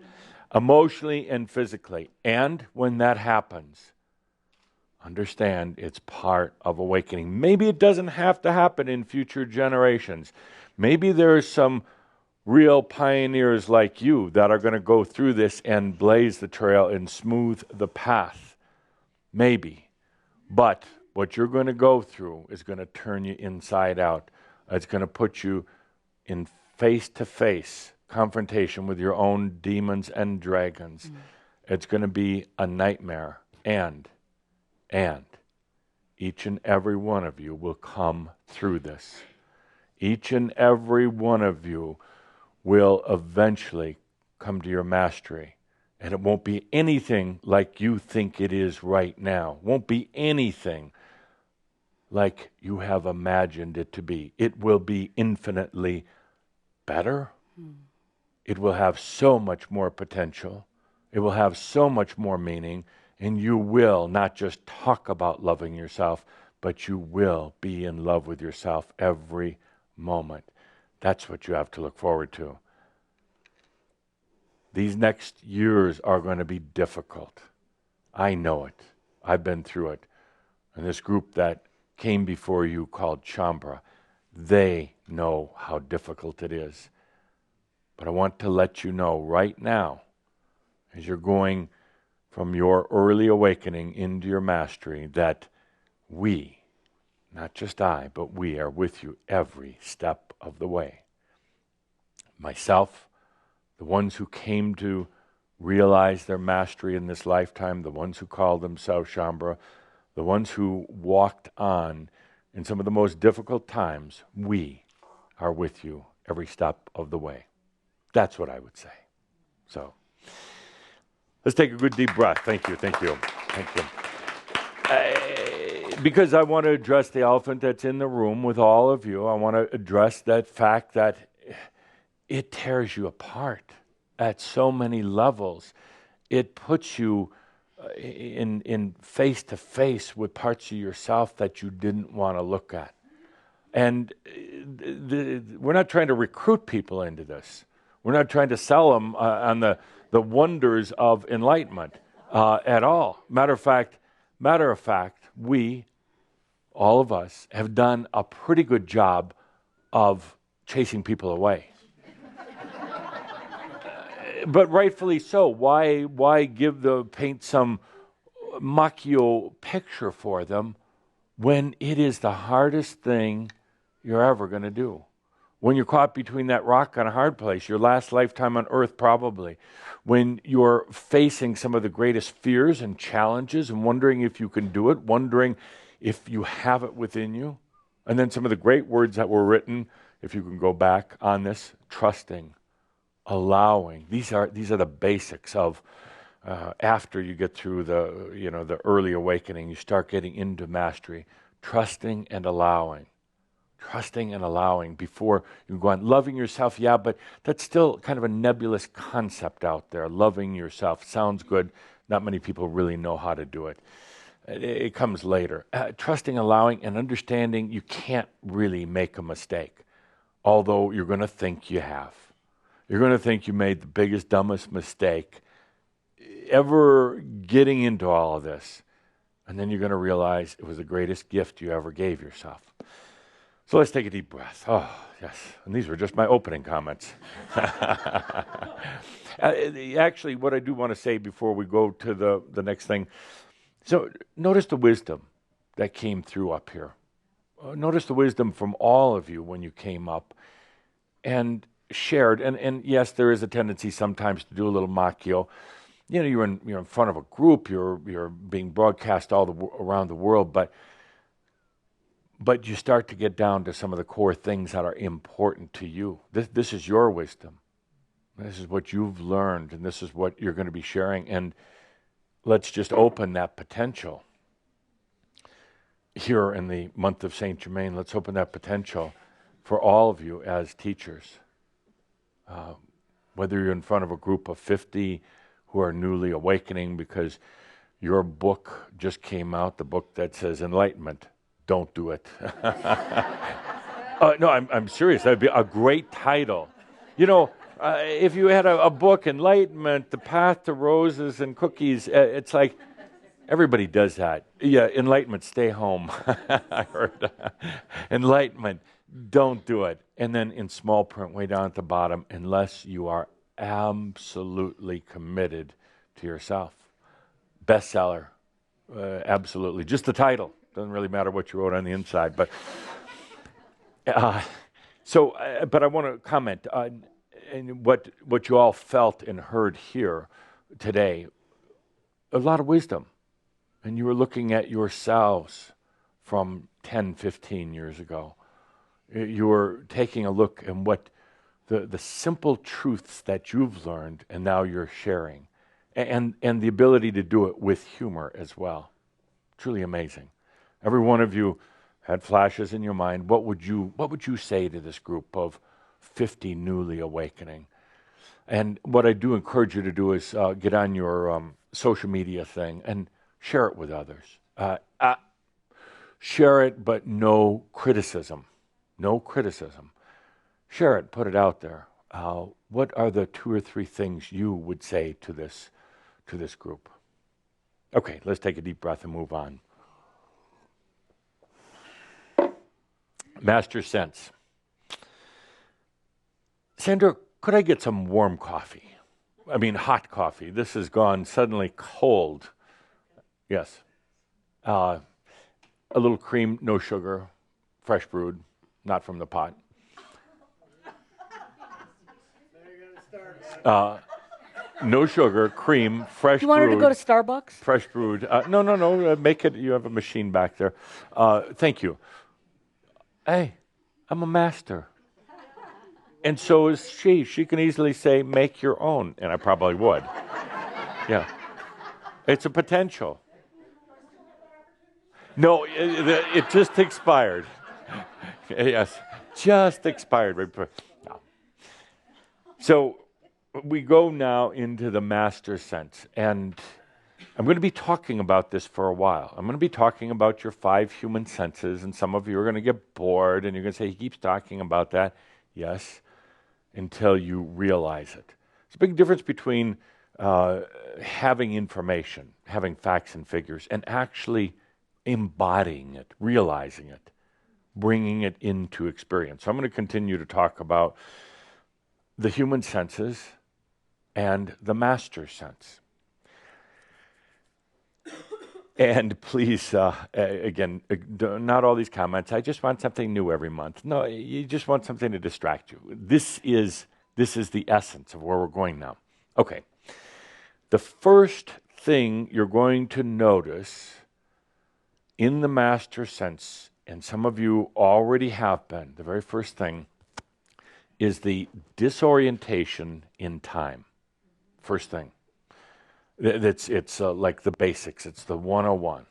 Emotionally and physically. And when that happens, understand it's part of awakening. Maybe it doesn't have to happen in future generations. Maybe there's some real pioneers like you that are going to go through this and blaze the trail and smooth the path. Maybe. But what you're going to go through is going to turn you inside out. It's going to put you in face-to-face confrontation with your own demons and dragons. It's going to be a nightmare. And each and every one of you will come through this. Each and every one of you will eventually come to your mastery. And it won't be anything like you think it is right now. Won't be anything like you have imagined it to be. It will be infinitely better. It will have so much more potential. It will have so much more meaning. And you will not just talk about loving yourself, but you will be in love with yourself every moment. That's what you have to look forward to. These next years are going to be difficult. I know it. I've been through it. And this group that came before you called Chambra, they know how difficult it is. But I want to let you know right now, as you're going from your early awakening into your mastery, that we, not just I, but we are with you every step of the way. Myself, the ones who came to realize their mastery in this lifetime, the ones who called themselves Shambhala, the ones who walked on in some of the most difficult times, we are with you every step of the way. That's what I would say. So let's take a good deep breath. Thank you, thank you, thank you. Because I want to address the elephant that's in the room with all of you. I want to address that fact that it tears you apart at so many levels. It puts you in face-to-face with parts of yourself that you didn't want to look at. And we're not trying to recruit people into this. We're not trying to sell them on the wonders of enlightenment. at all. Matter of fact, we, all of us, have done a pretty good job of chasing people away. But rightfully so. Why paint some macchio picture for them when it is the hardest thing you're ever going to do? When you're caught between that rock and a hard place, your last lifetime on earth probably, when you're facing some of the greatest fears and challenges and wondering if you can do it, wondering if you have it within you. And then some of the great words that were written, if you can go back on this, trusting, allowing. These are the basics of after you get through the early awakening, you start getting into mastery, trusting and allowing. Trusting and allowing before you go on. Loving yourself, yeah, but that's still kind of a nebulous concept out there. Loving yourself sounds good. Not many people really know how to do it. It comes later. Trusting, allowing, and understanding you can't really make a mistake, although you're going to think you have. You're going to think you made the biggest, dumbest mistake ever getting into all of this. And then you're going to realize it was the greatest gift you ever gave yourself. So let's take a deep breath. Oh, yes. And these were just my opening comments. Actually, what I do want to say before we go to the next thing, so notice the wisdom that came through up here. Notice the wisdom from all of you when you came up and shared. And yes, there is a tendency sometimes to do a little macchio. You know, you're in front of a group. You're being broadcast around the world, but you start to get down to some of the core things that are important to you. This is your wisdom. This is what you've learned, and this is what you're going to be sharing. And let's just open that potential. Here in the month of Saint-Germain, let's open that potential for all of you as teachers. Whether you're in front of a group of 50 who are newly awakening because your book just came out, the book that says Enlightenment. Don't do it. No, I'm serious. That'd be a great title. You know, if you had a book, Enlightenment, The Path to Roses and Cookies, it's like everybody does that. Yeah, Enlightenment, stay home. I heard. Enlightenment, don't do it. And then in small print way down at the bottom, unless you are absolutely committed to yourself. Bestseller, absolutely. Just the title. Doesn't really matter what you wrote on the inside, but but I want to comment on what you all felt and heard here today. A lot of wisdom, and you were looking at yourselves from 10, 15 years ago. You were taking a look at what the simple truths that you've learned, and now you're sharing, and the ability to do it with humor as well. Truly amazing. Every one of you had flashes in your mind. What would you say to this group of 50 newly awakening? And what I do encourage you to do is get on your social media thing and share it with others. Share it, but no criticism. No criticism. Share it, put it out there. What are the 2 or 3 things you would say to this group? Okay, let's take a deep breath and move on. Master sense. Sandra, could I get some warm coffee? I mean, hot coffee. This has gone suddenly cold. Yes. A little cream, no sugar, fresh brewed, not from the pot. No sugar, cream, fresh brewed. You want her to go to Starbucks? Fresh brewed. No. Make it. You have a machine back there. Thank you. Hey, I'm a master. And so is she. She can easily say, make your own. And I probably would. Yeah. It's a potential. No, it just expired. Yes, just expired. No. So we go now into the master sense. And I'm going to be talking about this for a while. I'm going to be talking about your 5 human senses, and some of you are going to get bored, and you're going to say, he keeps talking about that. Yes, until you realize it. There's a big difference between having information, having facts and figures, and actually embodying it, realizing it, bringing it into experience. So I'm going to continue to talk about the human senses and the master sense. And please, again, not all these comments. I just want something new every month. No, you just want something to distract you. This is the essence of where we're going now. Okay. The first thing you're going to notice in the master sense, and some of you already have been, the very first thing is the disorientation in time. First thing. It's like the basics. It's the 101.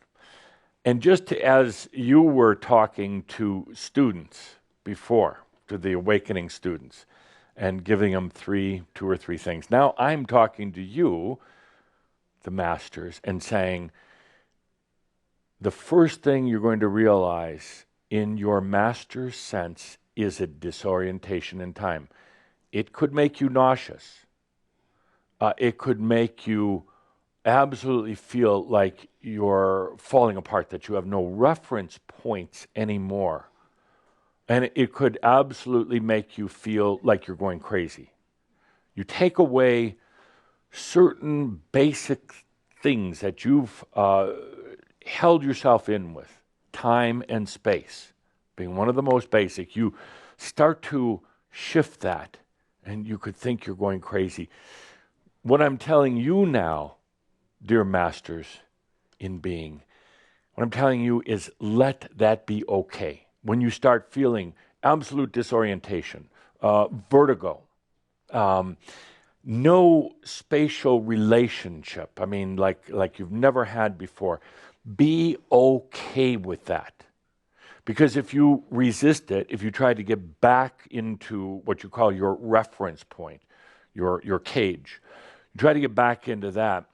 And just as you were talking to students before, to the awakening students, and giving them two or three things, now I'm talking to you, the masters, and saying, the first thing you're going to realize in your master's sense is a disorientation in time. It could make you nauseous. It could make you absolutely feel like you're falling apart, that you have no reference points anymore. And it could absolutely make you feel like you're going crazy. You take away certain basic things that you've held yourself in with, time and space being one of the most basic. You start to shift that, and you could think you're going crazy. What I'm telling you now, dear masters in being, what I'm telling you is let that be okay. When you start feeling absolute disorientation, vertigo, no spatial relationship, I mean, like you've never had before, be okay with that. Because if you resist it, if you try to get back into what you call your reference point, your cage, you try to get back into that,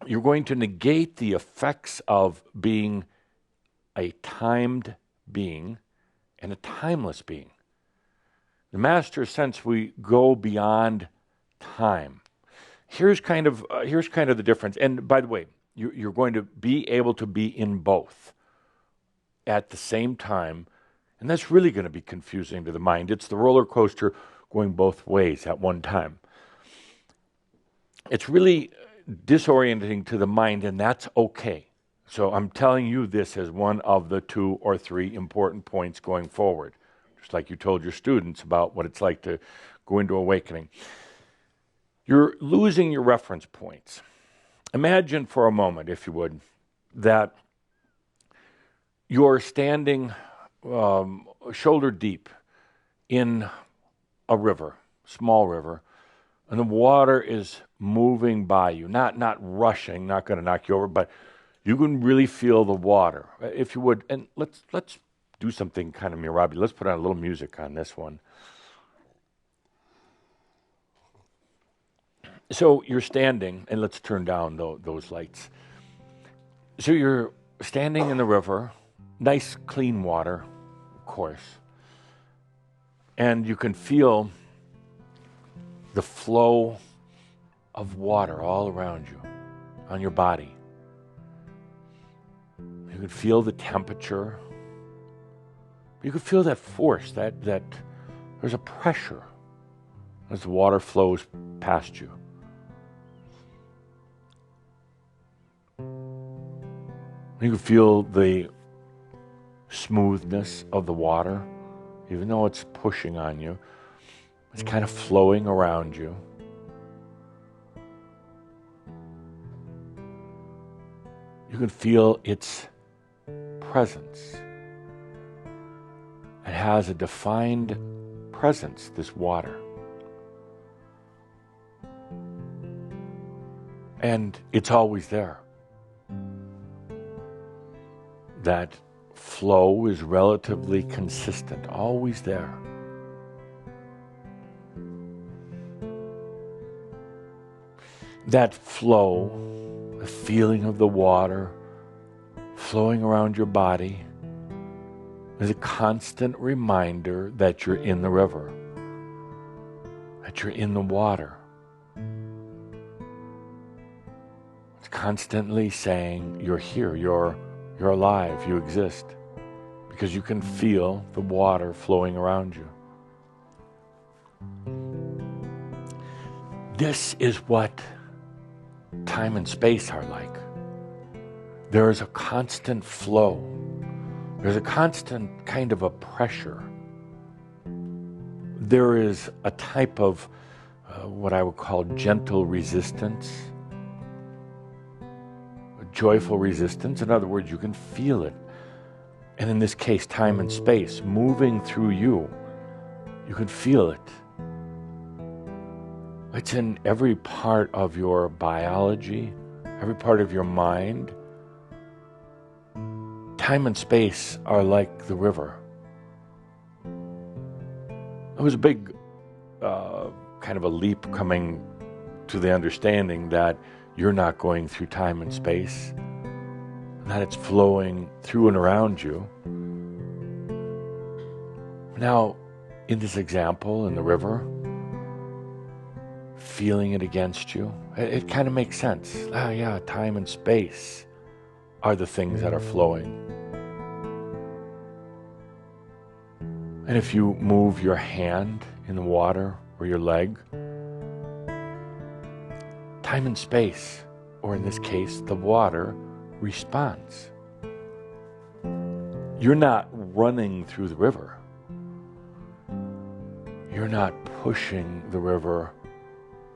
you're going to negate the effects of being a timed being and a timeless being. The master sense, we go beyond time. Here's kind of the difference. And by the way, you're going to be able to be in both at the same time, and that's really going to be confusing to the mind. It's the roller coaster going both ways at one time. It's really disorienting to the mind, and that's okay. So I'm telling you this as one of the 2 or 3 important points going forward, just like you told your students about what it's like to go into awakening. You're losing your reference points. Imagine for a moment, if you would, that you're standing shoulder deep in a river, small river, and the water is moving by you, not rushing, not going to knock you over, but you can really feel the water, if you would. And let's do something kind of Mirabi. Let's put on a little music on this one. So you're standing, and let's turn down those lights. So you're standing in the river, nice clean water, of course, and you can feel the flow of water all around you, on your body. You can feel the temperature. You can feel that force, that there's a pressure as the water flows past you. You can feel the smoothness of the water, even though it's pushing on you. It's kind of flowing around you. You can feel its presence. It has a defined presence, this water. And it's always there. That flow is relatively consistent, always there. That flow, the feeling of the water flowing around your body, is a constant reminder that you're in the river, that you're in the water. It's constantly saying, you're here, you're alive, you exist. Because you can feel the water flowing around you. This is what time and space are like. There is a constant flow. There's a constant kind of a pressure. There is a type of what I would call gentle resistance, a joyful resistance. In other words, you can feel it. And in this case, time and space moving through you. You can feel it. It's in every part of your biology, every part of your mind. Time and space are like the river. It was a big kind of a leap coming to the understanding that you're not going through time and space, that it's flowing through and around you. Now, in this example, in the river, feeling it against you, it kind of makes sense. Ah, yeah, time and space are the things that are flowing. And if you move your hand in the water or your leg, time and space, or in this case, the water, responds. You're not running through the river. You're not pushing the river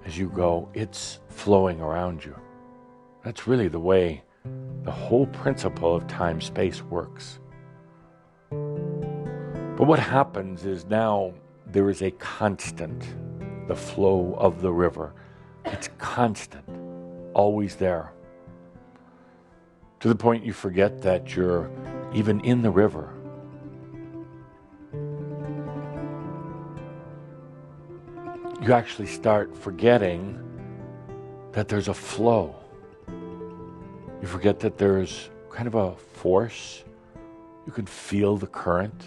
as you go. It's flowing around you. That's really the way the whole principle of time-space works. But what happens is now there is a constant, the flow of the river. It's constant, always there. To the point you forget that you're even in the river. You actually start forgetting that there's a flow. You forget that there's kind of a force. You can feel the current.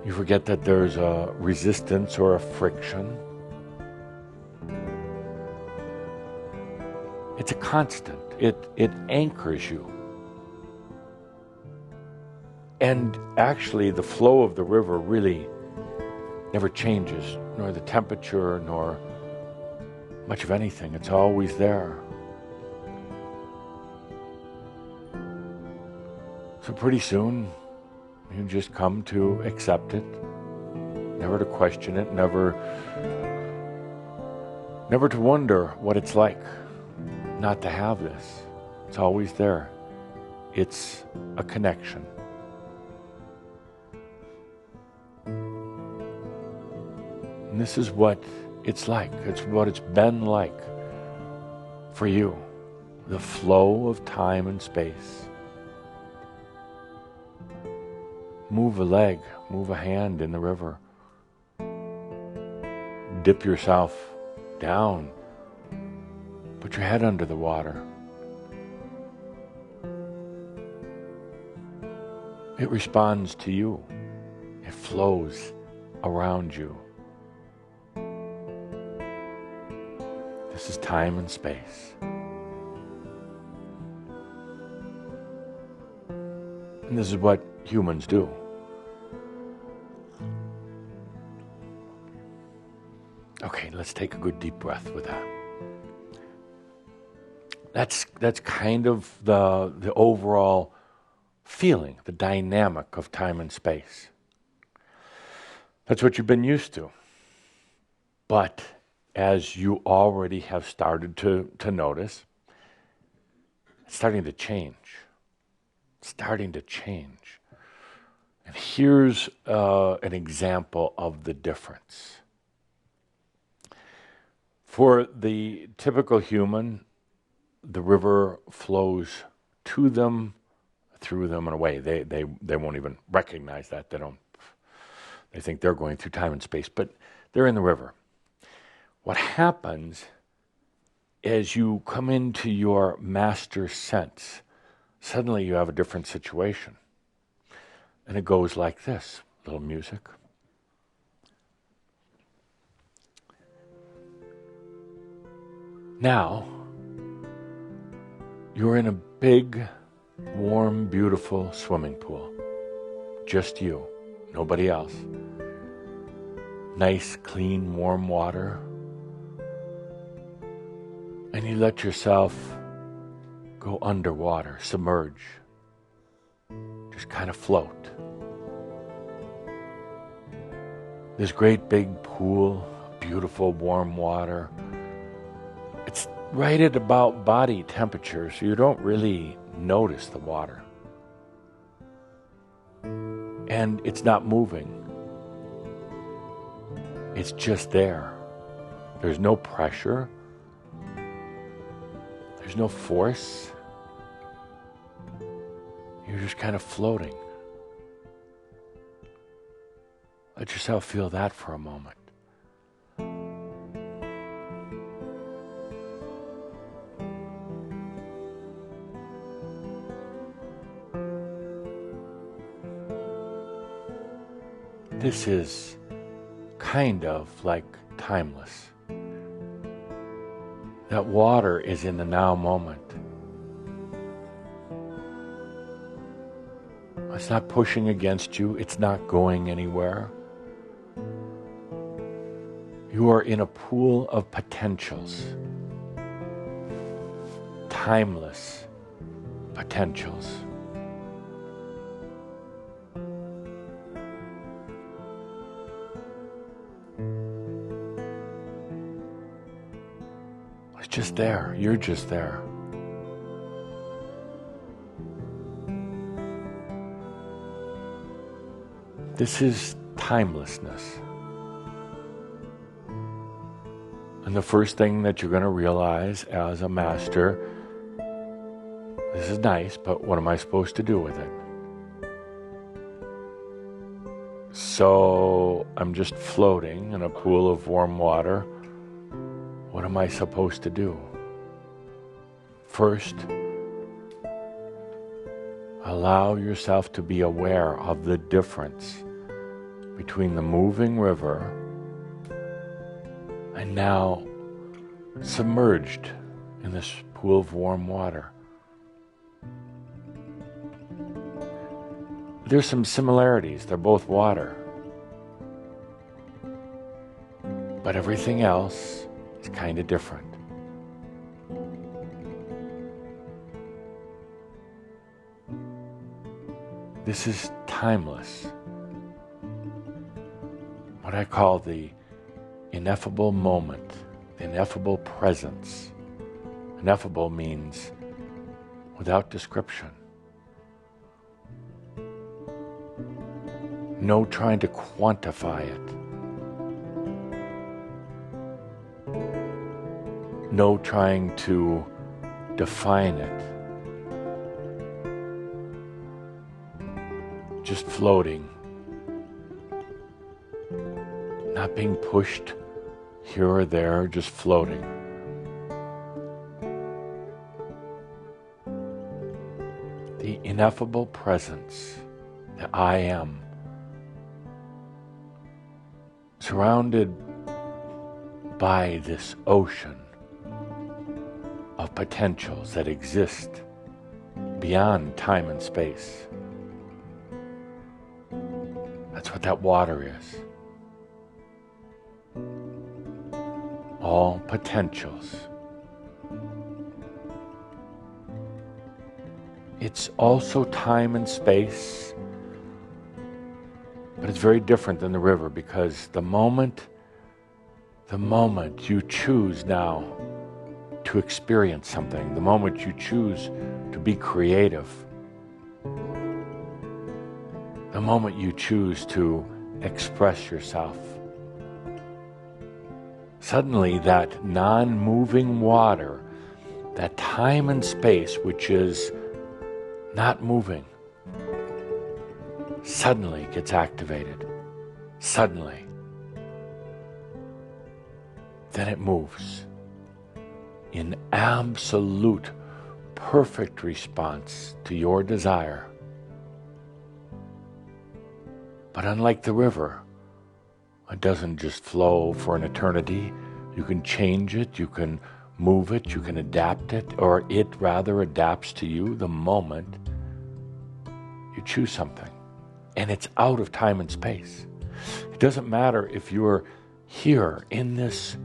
You forget that there's a resistance or a friction. It's a constant. It anchors you. And actually, the flow of the river really never changes, nor the temperature, nor much of anything. It's always there. So pretty soon, you just come to accept it, never to question it, never to wonder what it's like not to have this. It's always there. It's a connection. And this is what it's like. It's what it's been like for you. The flow of time and space. Move a leg, move a hand in the river. Dip yourself down. Put your head under the water. It responds to you. It flows around you. This is time and space. And this is what humans do. Okay, let's take a good deep breath with that. That's kind of the overall feeling, the dynamic of time and space. That's what you've been used to. But as you already have started to notice, it's starting to change. It's starting to change. And here's an example of the difference. For the typical human, the river flows to them, through them, and away. They won't even recognize that. They think they're going through time and space, but they're in the river. What happens as you come into your master sense, suddenly you have a different situation. And it goes like this, little music. Now, you're in a big, warm, beautiful swimming pool. Just you, nobody else. Nice, clean, warm water. And you let yourself go underwater, submerge. Just kind of float. This great big pool, beautiful warm water. It's right at about body temperature, so you don't really notice the water. And it's not moving. It's just there. There's no pressure. There's no force. You're just kind of floating. Let yourself feel that for a moment. This is kind of like timeless. That water is in the now moment. It's not pushing against you. It's not going anywhere. You are in a pool of potentials. Timeless potentials. It's just there. You're just there. This is timelessness. And the first thing that you're going to realize as a master, this is nice, but what am I supposed to do with it? So I'm just floating in a pool of warm water. What am I supposed to do? First, allow yourself to be aware of the difference between the moving river and now submerged in this pool of warm water. There's some similarities. They're both water. But everything else is kind of different. This is timeless. What I call the ineffable moment, the ineffable presence. Ineffable means without description. No trying to quantify it. No trying to define it. Just floating. Not being pushed here or there, just floating. The ineffable presence, the I am, surrounded by this ocean of potentials that exist beyond time and space. That's what that water is. All potentials. It's also time and space, but it's very different than the river because the moment you choose now to experience something, the moment you choose to be creative, the moment you choose to express yourself, suddenly that non-moving water, that time and space which is not moving, suddenly gets activated. Suddenly. Then it moves in absolute, perfect response to your desire. But unlike the river, it doesn't just flow for an eternity. You can change it, you can move it, you can adapt it, or it rather adapts to you the moment you choose something. And it's out of time and space. It doesn't matter if you're here in this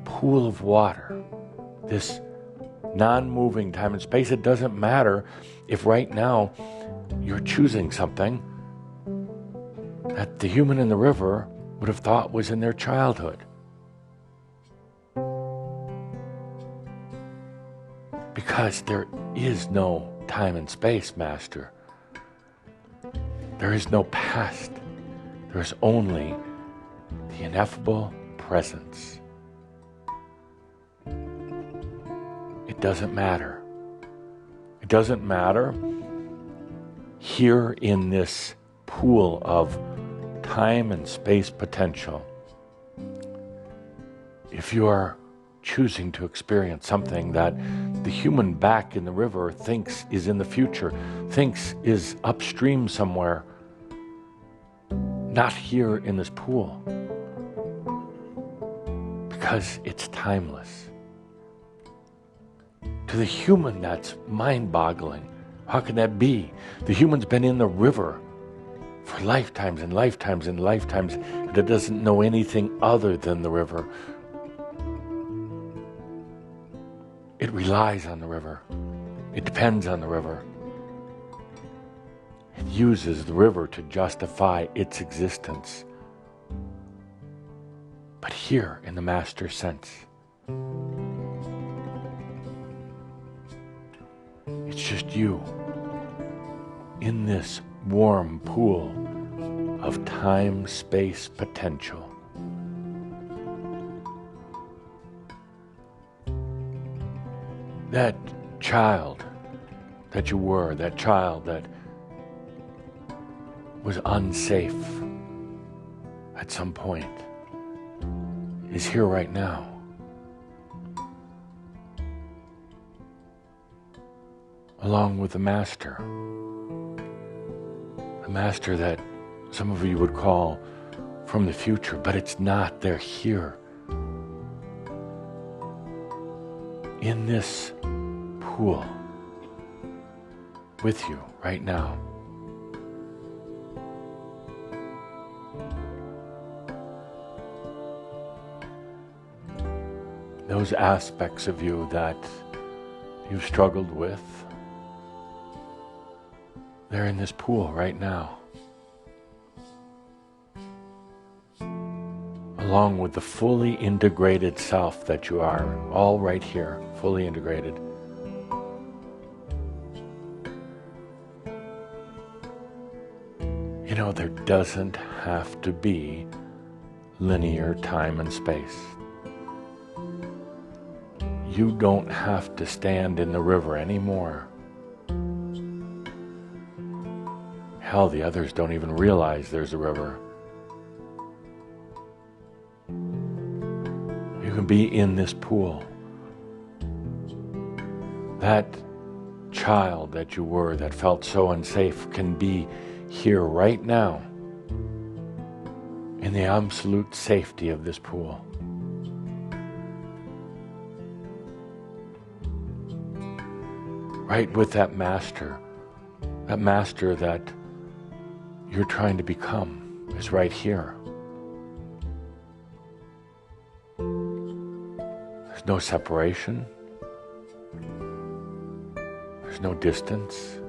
pool of water, this non-moving time and space. It doesn't matter if right now you're choosing something that the human in the river would have thought was in their childhood. Because there is no time and space, Master. There is no past. There is only the ineffable presence. It doesn't matter. It doesn't matter here in this pool of time and space potential. If you are choosing to experience something that the human back in the river thinks is in the future, thinks is upstream somewhere, not here in this pool, because it's timeless. To the human, that's mind-boggling. How can that be? The human's been in the river for lifetimes and lifetimes and lifetimes, and it doesn't know anything other than the river. It relies on the river. It depends on the river. It uses the river to justify its existence. But here, in the master sense, it's just you in this warm pool of time-space potential. That child that you were, that child that was unsafe at some point, is here right now. Along with the master that some of you would call from the future, but it's not. They're here in this pool with you right now. Those aspects of you that you've struggled with, they're in this pool right now. Along with the fully integrated self that you are, all right here, fully integrated. You know, there doesn't have to be linear time and space. You don't have to stand in the river anymore. Hell, the others don't even realize there's a river. You can be in this pool. That child that you were that felt so unsafe can be here right now in the absolute safety of this pool. Right with that master that you're trying to become is right here. There's no separation. There's no distance.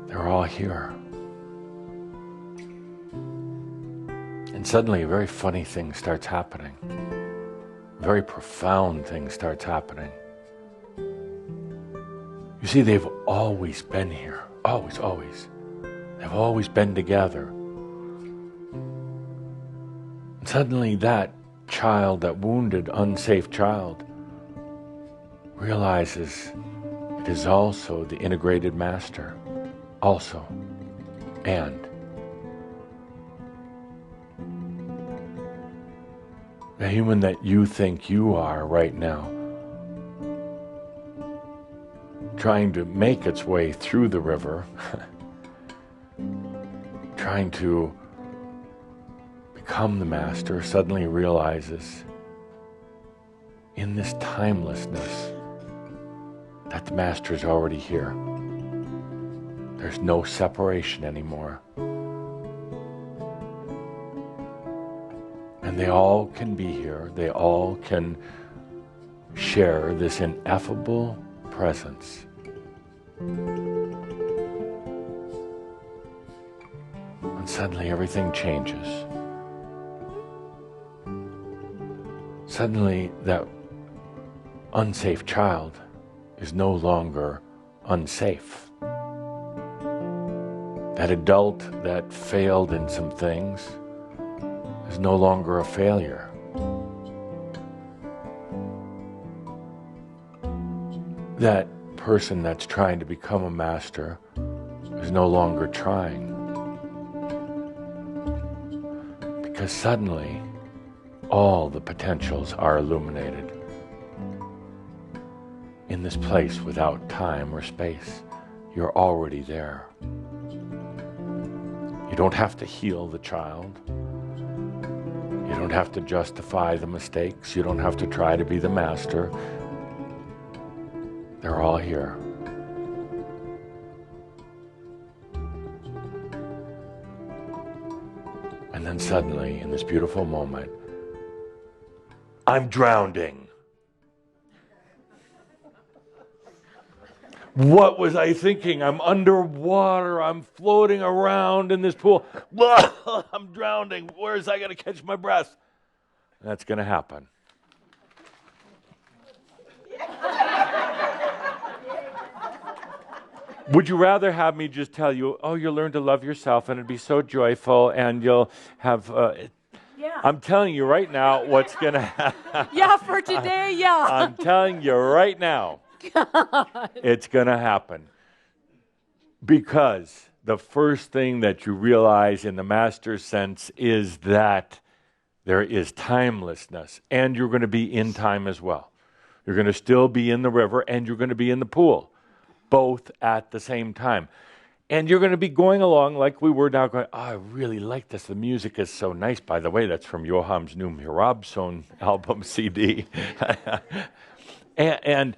They're all here. And suddenly a very funny thing starts happening. A very profound thing starts happening. You see, they've always been here. Always, always. They've always been together. And suddenly that child, that wounded, unsafe child, realizes it is also the integrated master. Also. And the human that you think you are right now, trying to make its way through the river, trying to become the master, suddenly realizes in this timelessness that the Master is already here. There's no separation anymore. And they all can be here. They all can share this ineffable presence. And suddenly everything changes. Suddenly that unsafe child is no longer unsafe. That adult that failed in some things is no longer a failure. That person that's trying to become a master is no longer trying. Because suddenly all the potentials are illuminated in this place without time or space. You're already there. You don't have to heal the child. You don't have to justify the mistakes. You don't have to try to be the master. They're all here. And then suddenly, in this beautiful moment, I'm drowning. What was I thinking? I'm underwater. I'm floating around in this pool. I'm drowning. Where's I going to catch my breath? That's going to happen. Would you rather have me just tell you, oh, you'll learn to love yourself and it'd be so joyful and you'll have... Yeah. I'm telling you right now what's going to happen. Yeah, for today, yeah. I'm telling you right now. God. It's going to happen. Because the first thing that you realize in the master's sense is that there is timelessness, and you're going to be in time as well. You're going to still be in the river, and you're going to be in the pool, both at the same time. And you're going to be going along like we were now going, oh, I really like this. The music is so nice. By the way, that's from Joham's new Mirabson album CD. and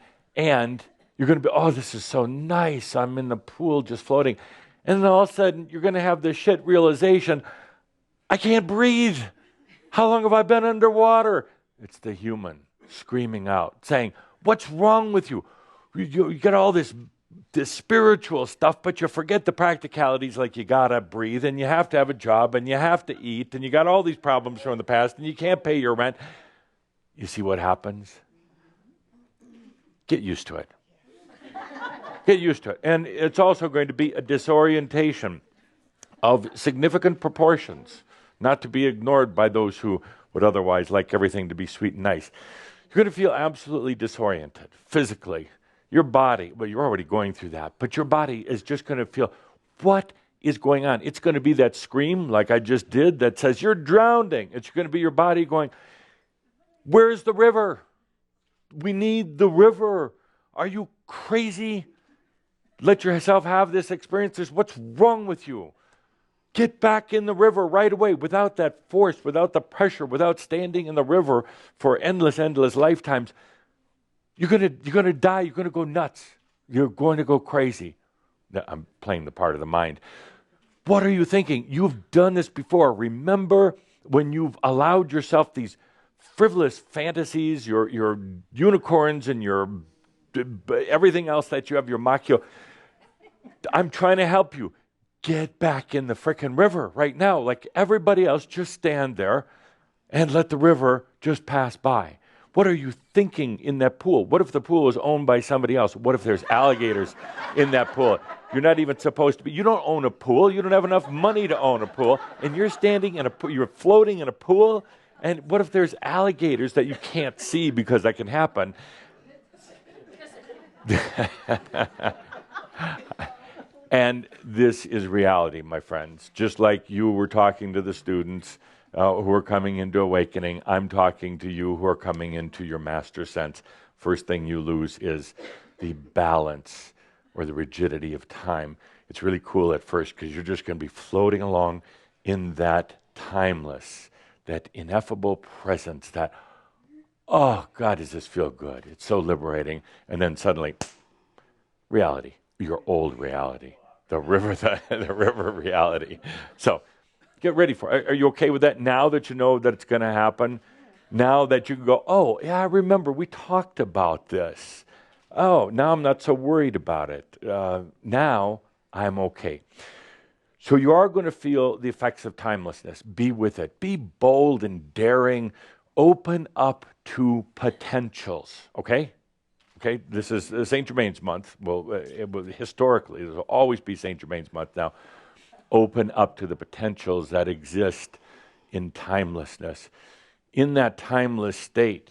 you're going to be, oh, this is so nice. I'm in the pool just floating. And then all of a sudden, you're going to have this shit realization, I can't breathe. How long have I been underwater? It's the human screaming out, saying, what's wrong with you? You got all this spiritual stuff, but you forget the practicalities, like you got to breathe, and you have to have a job, and you have to eat, and you got all these problems from the past, and you can't pay your rent. You see what happens? Get used to it. Get used to it. And it's also going to be a disorientation of significant proportions, not to be ignored by those who would otherwise like everything to be sweet and nice. You're going to feel absolutely disoriented physically. Your body, well, you're already going through that, but your body is just going to feel, what is going on? It's going to be that scream, like I just did, that says, you're drowning. It's going to be your body going, where's the river? We need the river. Are you crazy? Let yourself have this experience. What's wrong with you? Get back in the river right away without that force, without the pressure, without standing in the river for endless lifetimes. You're gonna die. You're gonna go nuts. You're going to go crazy. I'm playing the part of the mind. What are you thinking? You've done this before. Remember when you've allowed yourself these frivolous fantasies, your unicorns and your everything else that you have, your machio. I'm trying to help you. Get back in the frickin' river right now. Like everybody else, just stand there and let the river just pass by. What are you thinking in that pool? What if the pool is owned by somebody else? What if there's alligators in that pool? You're not even supposed to be. You don't own a pool. You don't have enough money to own a pool. And you're standing in a pool. You're floating in a pool. And what if there's alligators that you can't see because that can happen? And this is reality, my friends. Just like you were talking to the students who are coming into awakening, I'm talking to you who are coming into your master sense. First thing you lose is the balance or the rigidity of time. It's really cool at first because you're just going to be floating along in that timeless, that ineffable presence, that, oh, God, does this feel good? It's so liberating. And then suddenly, reality, your old reality, the river, the river reality. So get ready for it. Are you okay with that now that you know that it's going to happen? Now that you can go, oh, yeah, I remember we talked about this. Oh, now I'm not so worried about it. Now I'm okay. So you are going to feel the effects of timelessness. Be with it. Be bold and daring. Open up to potentials, okay? Okay, this is Saint Germain's month. Well, historically, there will always be Saint Germain's month now. Open up to the potentials that exist in timelessness. In that timeless state,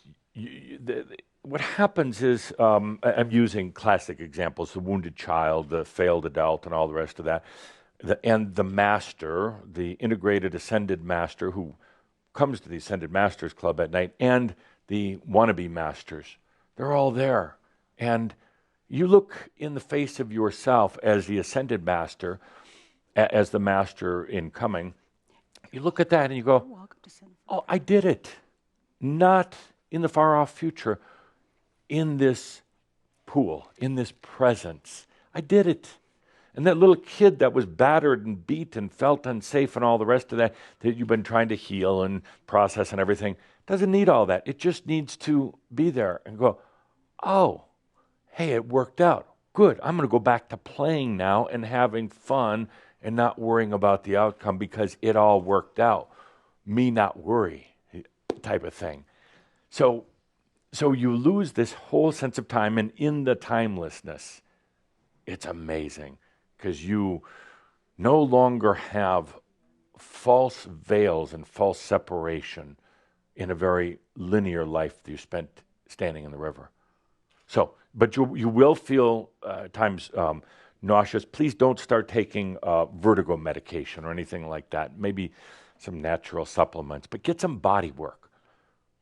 what happens is, I'm using classic examples, the wounded child, the failed adult, and all the rest of that, and the master, the integrated ascended master who comes to the Ascended Masters Club at night, and the wannabe masters. They're all there. And you look in the face of yourself as the ascended master, as the master incoming. You look at that and you go, oh, I did it. Not in the far off future, in this pool, in this presence. I did it. And that little kid that was battered and beat and felt unsafe and all the rest of that you've been trying to heal and process and everything, doesn't need all that. It just needs to be there and go, oh, hey, it worked out. Good. I'm going to go back to playing now and having fun and not worrying about the outcome because it all worked out. Me not worry type of thing. So you lose this whole sense of time, and in the timelessness, it's amazing because you no longer have false veils and false separation in a very linear life that you spent standing in the river. So, but you will feel times nauseous. Please don't start taking vertigo medication or anything like that. Maybe some natural supplements, but get some body work.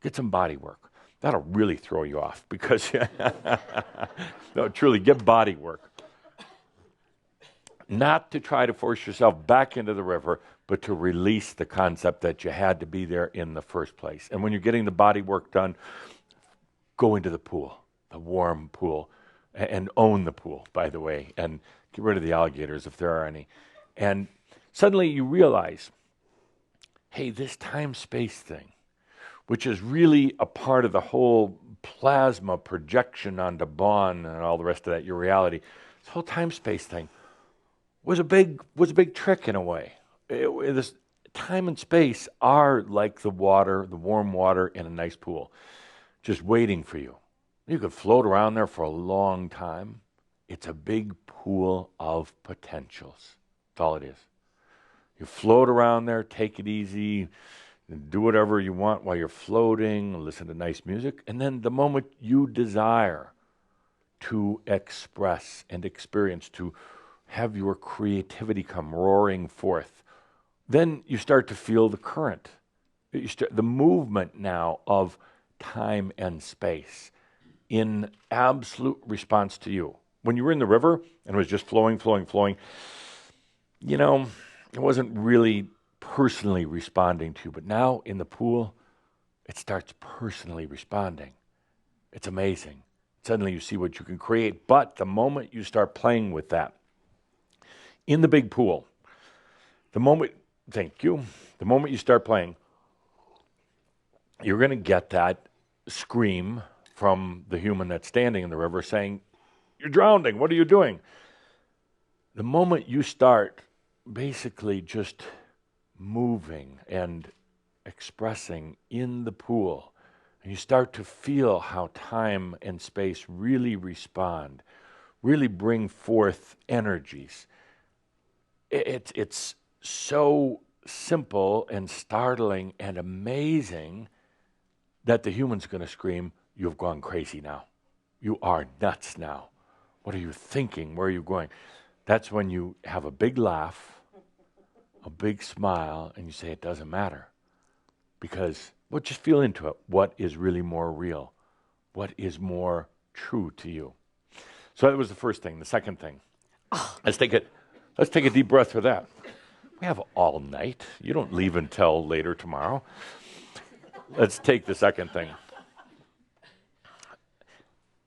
Get some body work. That'll really throw you off because, no, truly, get body work. Not to try to force yourself back into the river, but to release the concept that you had to be there in the first place. And when you're getting the body work done, go into the pool, the warm pool, and own the pool, by the way, and get rid of the alligators if there are any. And suddenly you realize, hey, this time-space thing, which is really a part of the whole plasma projection onto Bonn and all the rest of that, your reality, this whole time-space thing was a big trick in a way. This time and space are like the water, the warm water in a nice pool, just waiting for you. You could float around there for a long time. It's a big pool of potentials. That's all it is. You float around there, take it easy, do whatever you want while you're floating, listen to nice music, and then the moment you desire to express and experience, to have your creativity come roaring forth, then you start to feel the current, the movement now of time and space in absolute response to you. When you were in the river and it was just flowing, you know, it wasn't really personally responding to you, but now in the pool, it starts personally responding. It's amazing. Suddenly you see what you can create, but the moment you start playing with that, in the big pool, the moment you start playing, you're going to get that scream from the human that's standing in the river saying, you're drowning, what are you doing? The moment you start basically just moving and expressing in the pool, and you start to feel how time and space really respond, really bring forth energies. It's so simple and startling and amazing that the human's going to scream, you've gone crazy now. You are nuts now. What are you thinking? Where are you going? That's when you have a big laugh, a big smile, and you say it doesn't matter. Because, well, just feel into it. What is really more real? What is more true to you? So that was the first thing. The second thing, let's take a deep breath for that. We have all night. You don't leave until later tomorrow. Let's take the second thing.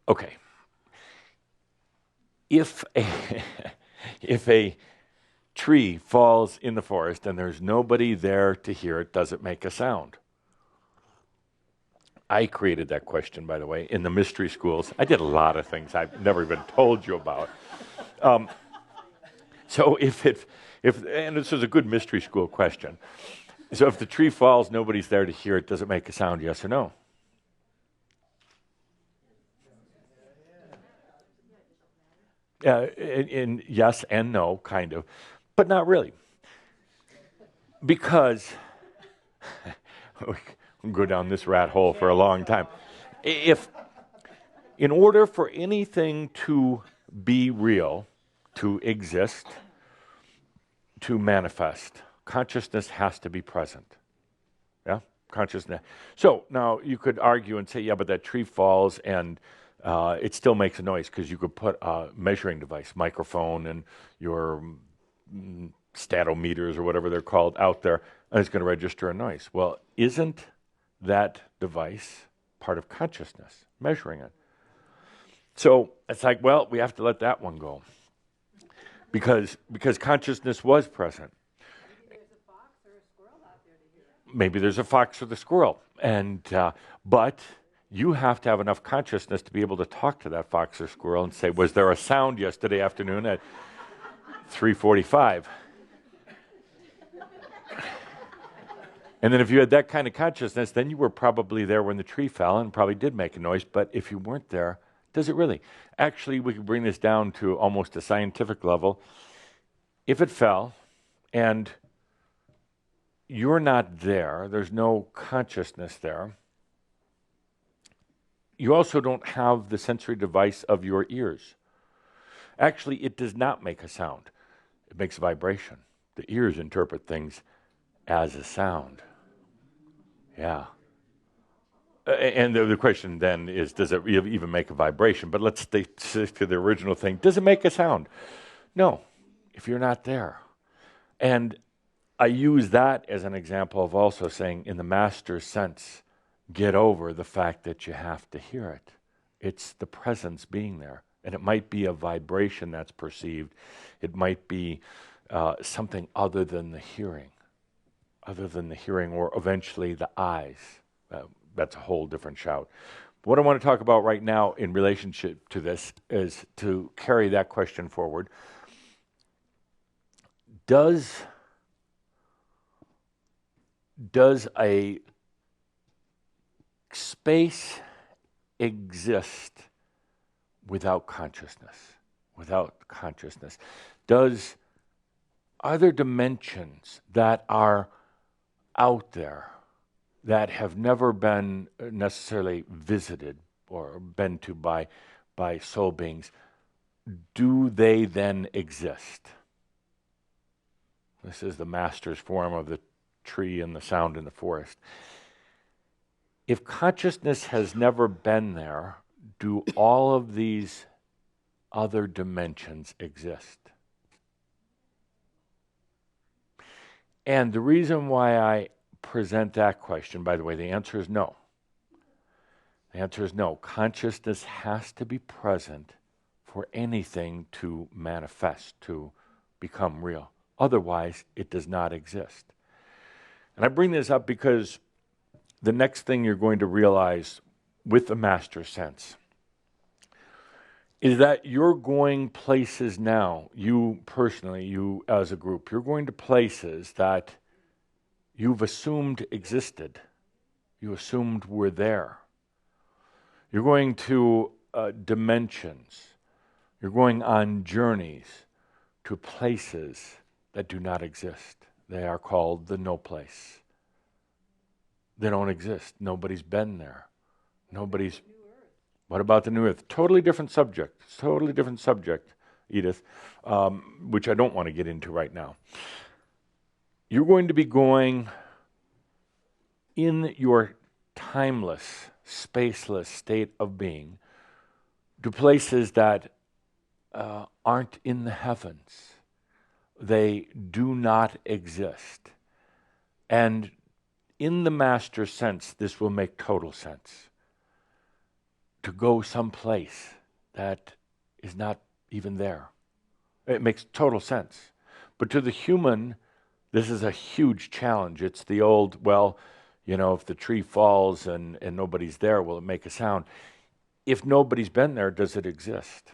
Okay. If a tree falls in the forest and there's nobody there to hear it, does it make a sound? I created that question, by the way, in the mystery schools. I did a lot of things I've never even told you about. So and this is a good mystery school question. So if the tree falls, nobody's there to hear it, does it make a sound, yes or no? In yes and no, kind of, but not really. Because, we can go down this rat hole for a long time. In order for anything to be real, to exist, to manifest, consciousness has to be present. Yeah, consciousness. So now you could argue and say, yeah, but that tree falls and it still makes a noise, because you could put a measuring device, microphone, and your statometers or whatever they're called out there, and it's going to register a noise. Well, isn't that device part of consciousness, measuring it? So it's like, well, we have to let that one go, because consciousness was present. Maybe there's a fox or the squirrel, and but you have to have enough consciousness to be able to talk to that fox or squirrel and say, was there a sound yesterday afternoon at 3:45? And then if you had that kind of consciousness, then you were probably there when the tree fell and probably did make a noise. But if you weren't there, does it really? Actually, we could bring this down to almost a scientific level. If it fell and you're not there, there's no consciousness there, you also don't have the sensory device of your ears. Actually, it does not make a sound. It makes a vibration. The ears interpret things as a sound. Yeah. And the question then is, does it even make a vibration? But let's stick to the original thing. Does it make a sound? No, if you're not there. And I use that as an example of also saying, in the master's sense, get over the fact that you have to hear it. It's the presence being there. And it might be a vibration that's perceived. It might be something other than the hearing. Or eventually the eyes. That's a whole different shout. What I want to talk about right now in relationship to this is to carry that question forward. Does a space exist without consciousness? Are there dimensions that are out there that have never been necessarily visited or been to by soul beings? Do they then exist? This is the master's form of the tree and the sound in the forest. If consciousness has never been there, do all of these other dimensions exist? And the reason why I present that question, by the way, the answer is no. The answer is no. Consciousness has to be present for anything to manifest, to become real. Otherwise, it does not exist. And I bring this up because the next thing you're going to realize with the master sense is that you're going places now, you personally, you as a group, you're going to places that you've assumed existed. You assumed were there. You're going to dimensions. You're going on journeys to places that do not exist. They are called the no place. They don't exist. Nobody's been there. What about the new earth? Totally different subject. Totally different subject, Edith, which I don't want to get into right now. You're going to be going in your timeless, spaceless state of being to places that aren't in the heavens. They do not exist. And in the master sense, this will make total sense. to go someplace that is not even there. It makes total sense. But to the human, this is a huge challenge. It's the old, well, you know, if the tree falls and nobody's there, will it make a sound? If nobody's been there, does it exist?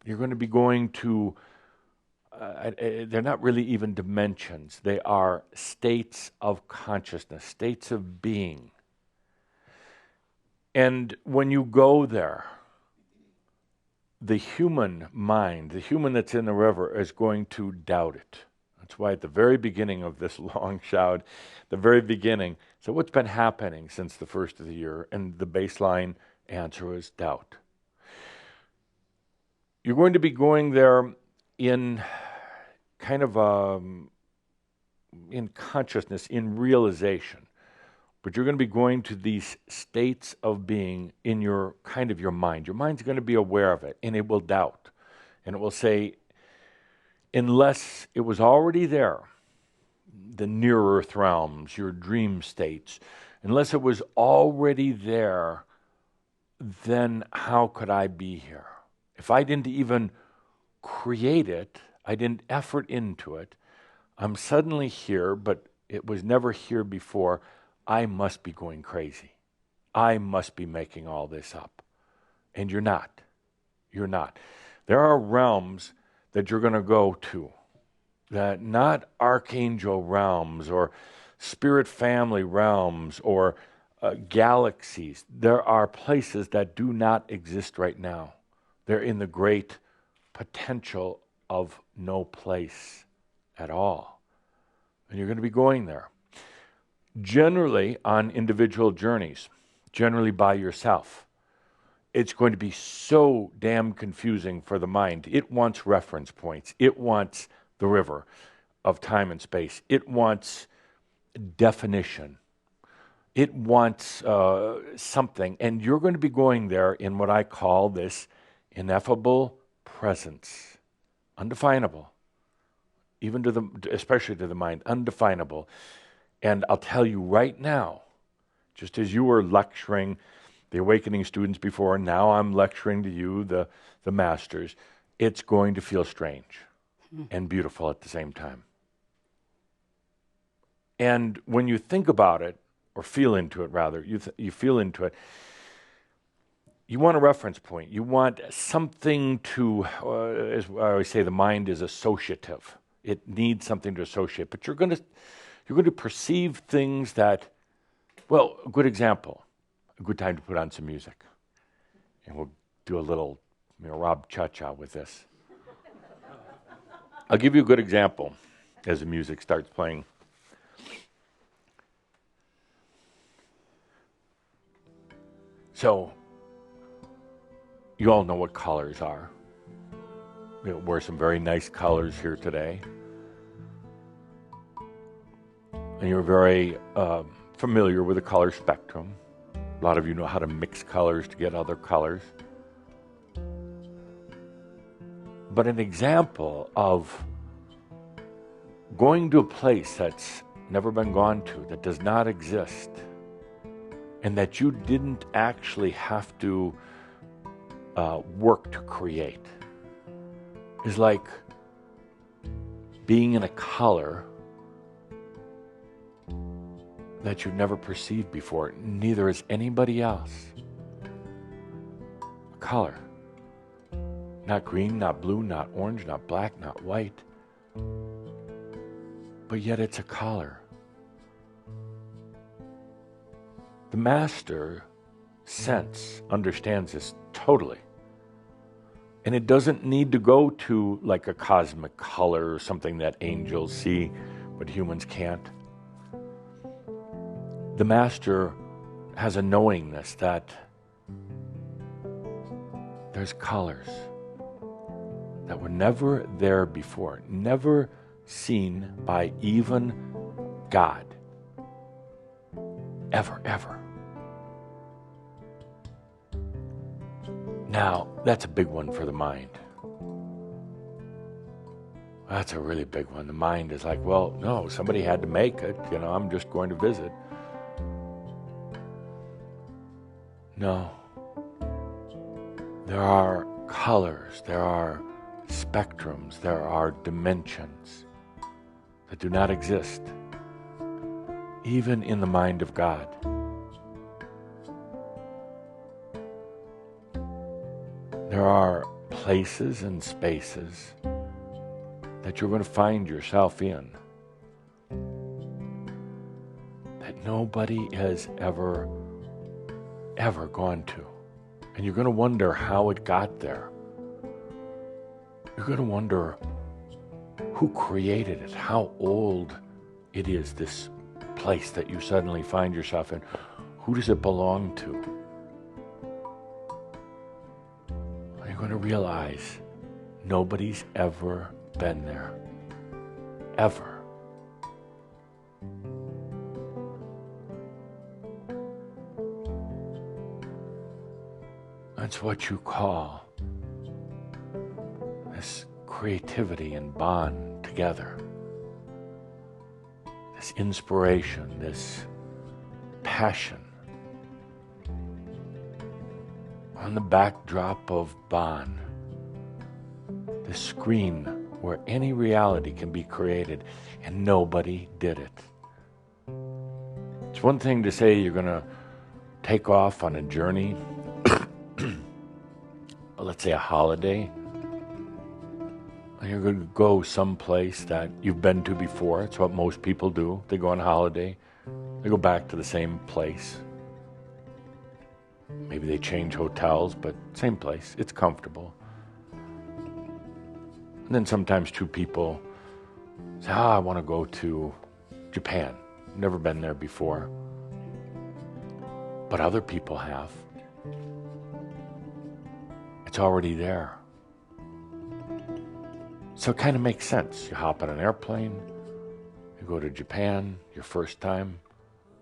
You're going to be going to, they're not really even dimensions. They are states of consciousness, states of being. And when you go there, the human mind, the human that's in the river, is going to doubt it. That's why at the very beginning of this long shout, the very beginning, so what's been happening since the first of the year? And the baseline answer was doubt. You're going to be going there in kind of in consciousness, in realization. But you're going to be going to these states of being in your kind of your mind. Your mind's going to be aware of it, and it will doubt. And it will say, unless it was already there, the near-earth realms, your dream states, unless it was already there, then how could I be here? If I didn't even create it, I didn't effort into it, I'm suddenly here, but it was never here before, I must be going crazy. I must be making all this up. And you're not. You're not. There are realms that you're going to go to, that not archangel realms or spirit family realms or galaxies. There are places that do not exist right now. They're in the great potential of no place at all. And you're going to be going there. Generally on individual journeys, generally by yourself. It's going to be so damn confusing for the mind. It wants reference points. It wants the river of time and space. It wants definition. It wants something. And you're going to be going there in what I call this ineffable presence. Undefinable. Even to the, especially to the mind, undefinable. And I'll tell you right now, just as you were lecturing the awakening students before, now I'm lecturing to you, the masters, it's going to feel strange and beautiful at the same time. And when you think about it, or feel into it rather, you feel into it, you want a reference point. You want something to, as I always say, the mind is associative. It needs something to associate. But you're going to perceive things that, well, a good example, a good time to put on some music. And we'll do a little Rob Cha-Cha with this. I'll give you a good example as the music starts playing. So, you all know what colors are. We'll wear some very nice colors here today. And you're very familiar with the color spectrum. A lot of you know how to mix colors to get other colors. But an example of going to a place that's never been gone to, that does not exist, and that you didn't actually have to work to create, is like being in a color that you've never perceived before. Neither is anybody else. A color. Not green, not blue, not orange, not black, not white. But yet it's a color. The master sense understands this totally. And it doesn't need to go to like a cosmic color or something that angels see, but humans can't. The master has a knowingness that there's colors that were never there before, never seen by even God. Ever, ever. Now, that's a big one for the mind. That's a really big one. The mind is like, well, no, somebody had to make it. You know, I'm just going to visit. No. There are colors, there are spectrums, there are dimensions that do not exist, even in the mind of God. There are places and spaces that you're going to find yourself in that nobody has ever gone to. And you're going to wonder how it got there. You're going to wonder who created it, how old it is, this place that you suddenly find yourself in. Who does it belong to? And you're going to realize nobody's ever been there. Ever. That's what you call this creativity and bond together. This inspiration, this passion. On the backdrop of bond. This screen where any reality can be created and nobody did it. It's one thing to say you're going to take off on a journey, let's say a holiday, and you're going to go someplace that you've been to before. It's what most people do. They go on holiday, they go back to the same place. Maybe they change hotels, but same place. It's comfortable. And then sometimes two people say, I want to go to Japan. Never been there before. But other people have. It's already there. So it kind of makes sense. You hop on an airplane, you go to Japan, your first time,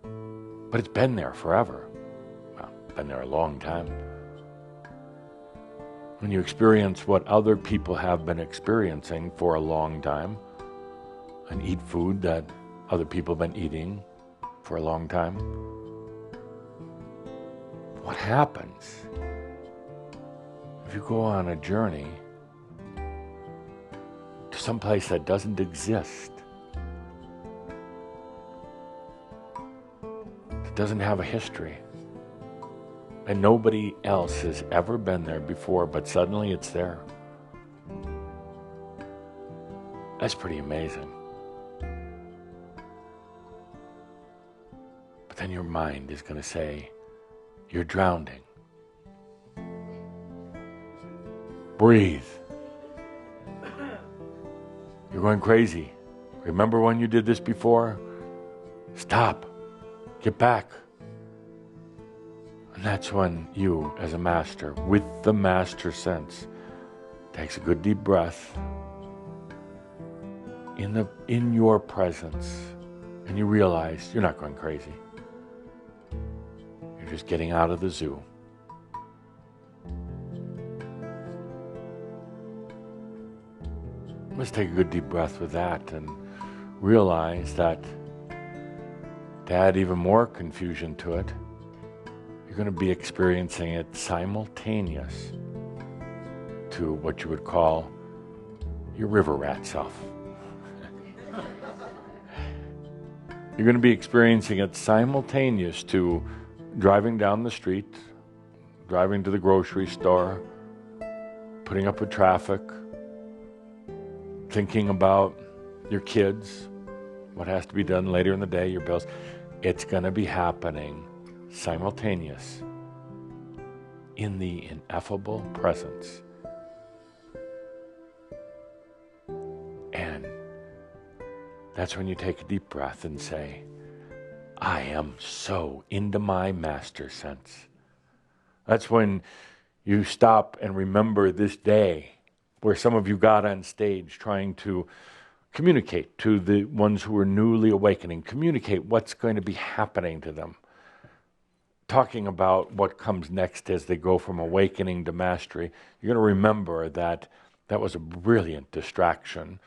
but it's been there forever. Well, been there a long time. When you experience what other people have been experiencing for a long time, and eat food that other people have been eating for a long time, what happens if you go on a journey to some place that doesn't exist, that doesn't have a history, and nobody else has ever been there before, but suddenly it's there? That's pretty amazing. But then your mind is going to say, you're drowning. Breathe. You're going crazy. Remember when you did this before? Stop. Get back. And that's when you, as a master, with the master sense, takes a good deep breath in your presence, and you realize you're not going crazy. You're just getting out of the zoo. Let's take a good deep breath with that and realize that to add even more confusion to it, you're going to be experiencing it simultaneous to what you would call your river rat self. You're going to be experiencing it simultaneous to driving down the street, driving to the grocery store, putting up with traffic, thinking about your kids, what has to be done later in the day, your bills. It's going to be happening simultaneous in the ineffable presence. And that's when you take a deep breath and say, I am so into my master sense. That's when you stop and remember this day where some of you got on stage trying to communicate to the ones who are newly awakening, communicate what's going to be happening to them, talking about what comes next as they go from awakening to mastery. You're going to remember that that was a brilliant distraction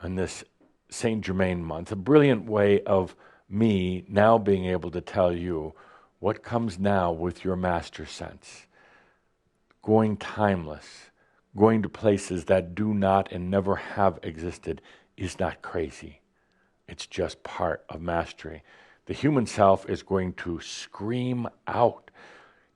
in this Saint-Germain month, a brilliant way of me now being able to tell you what comes now with your master sense. going timeless, going to places that do not and never have existed is not crazy. It's just part of mastery. The human self is going to scream out.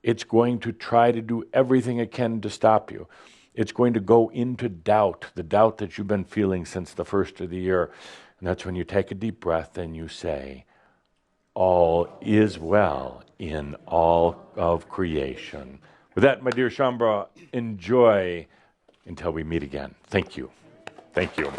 It's going to try to do everything it can to stop you. It's going to go into doubt, the doubt that you've been feeling since the first of the year. And that's when you take a deep breath and you say, all is well in all of creation. With that, my dear Shambra, enjoy until we meet again. Thank you. Thank you.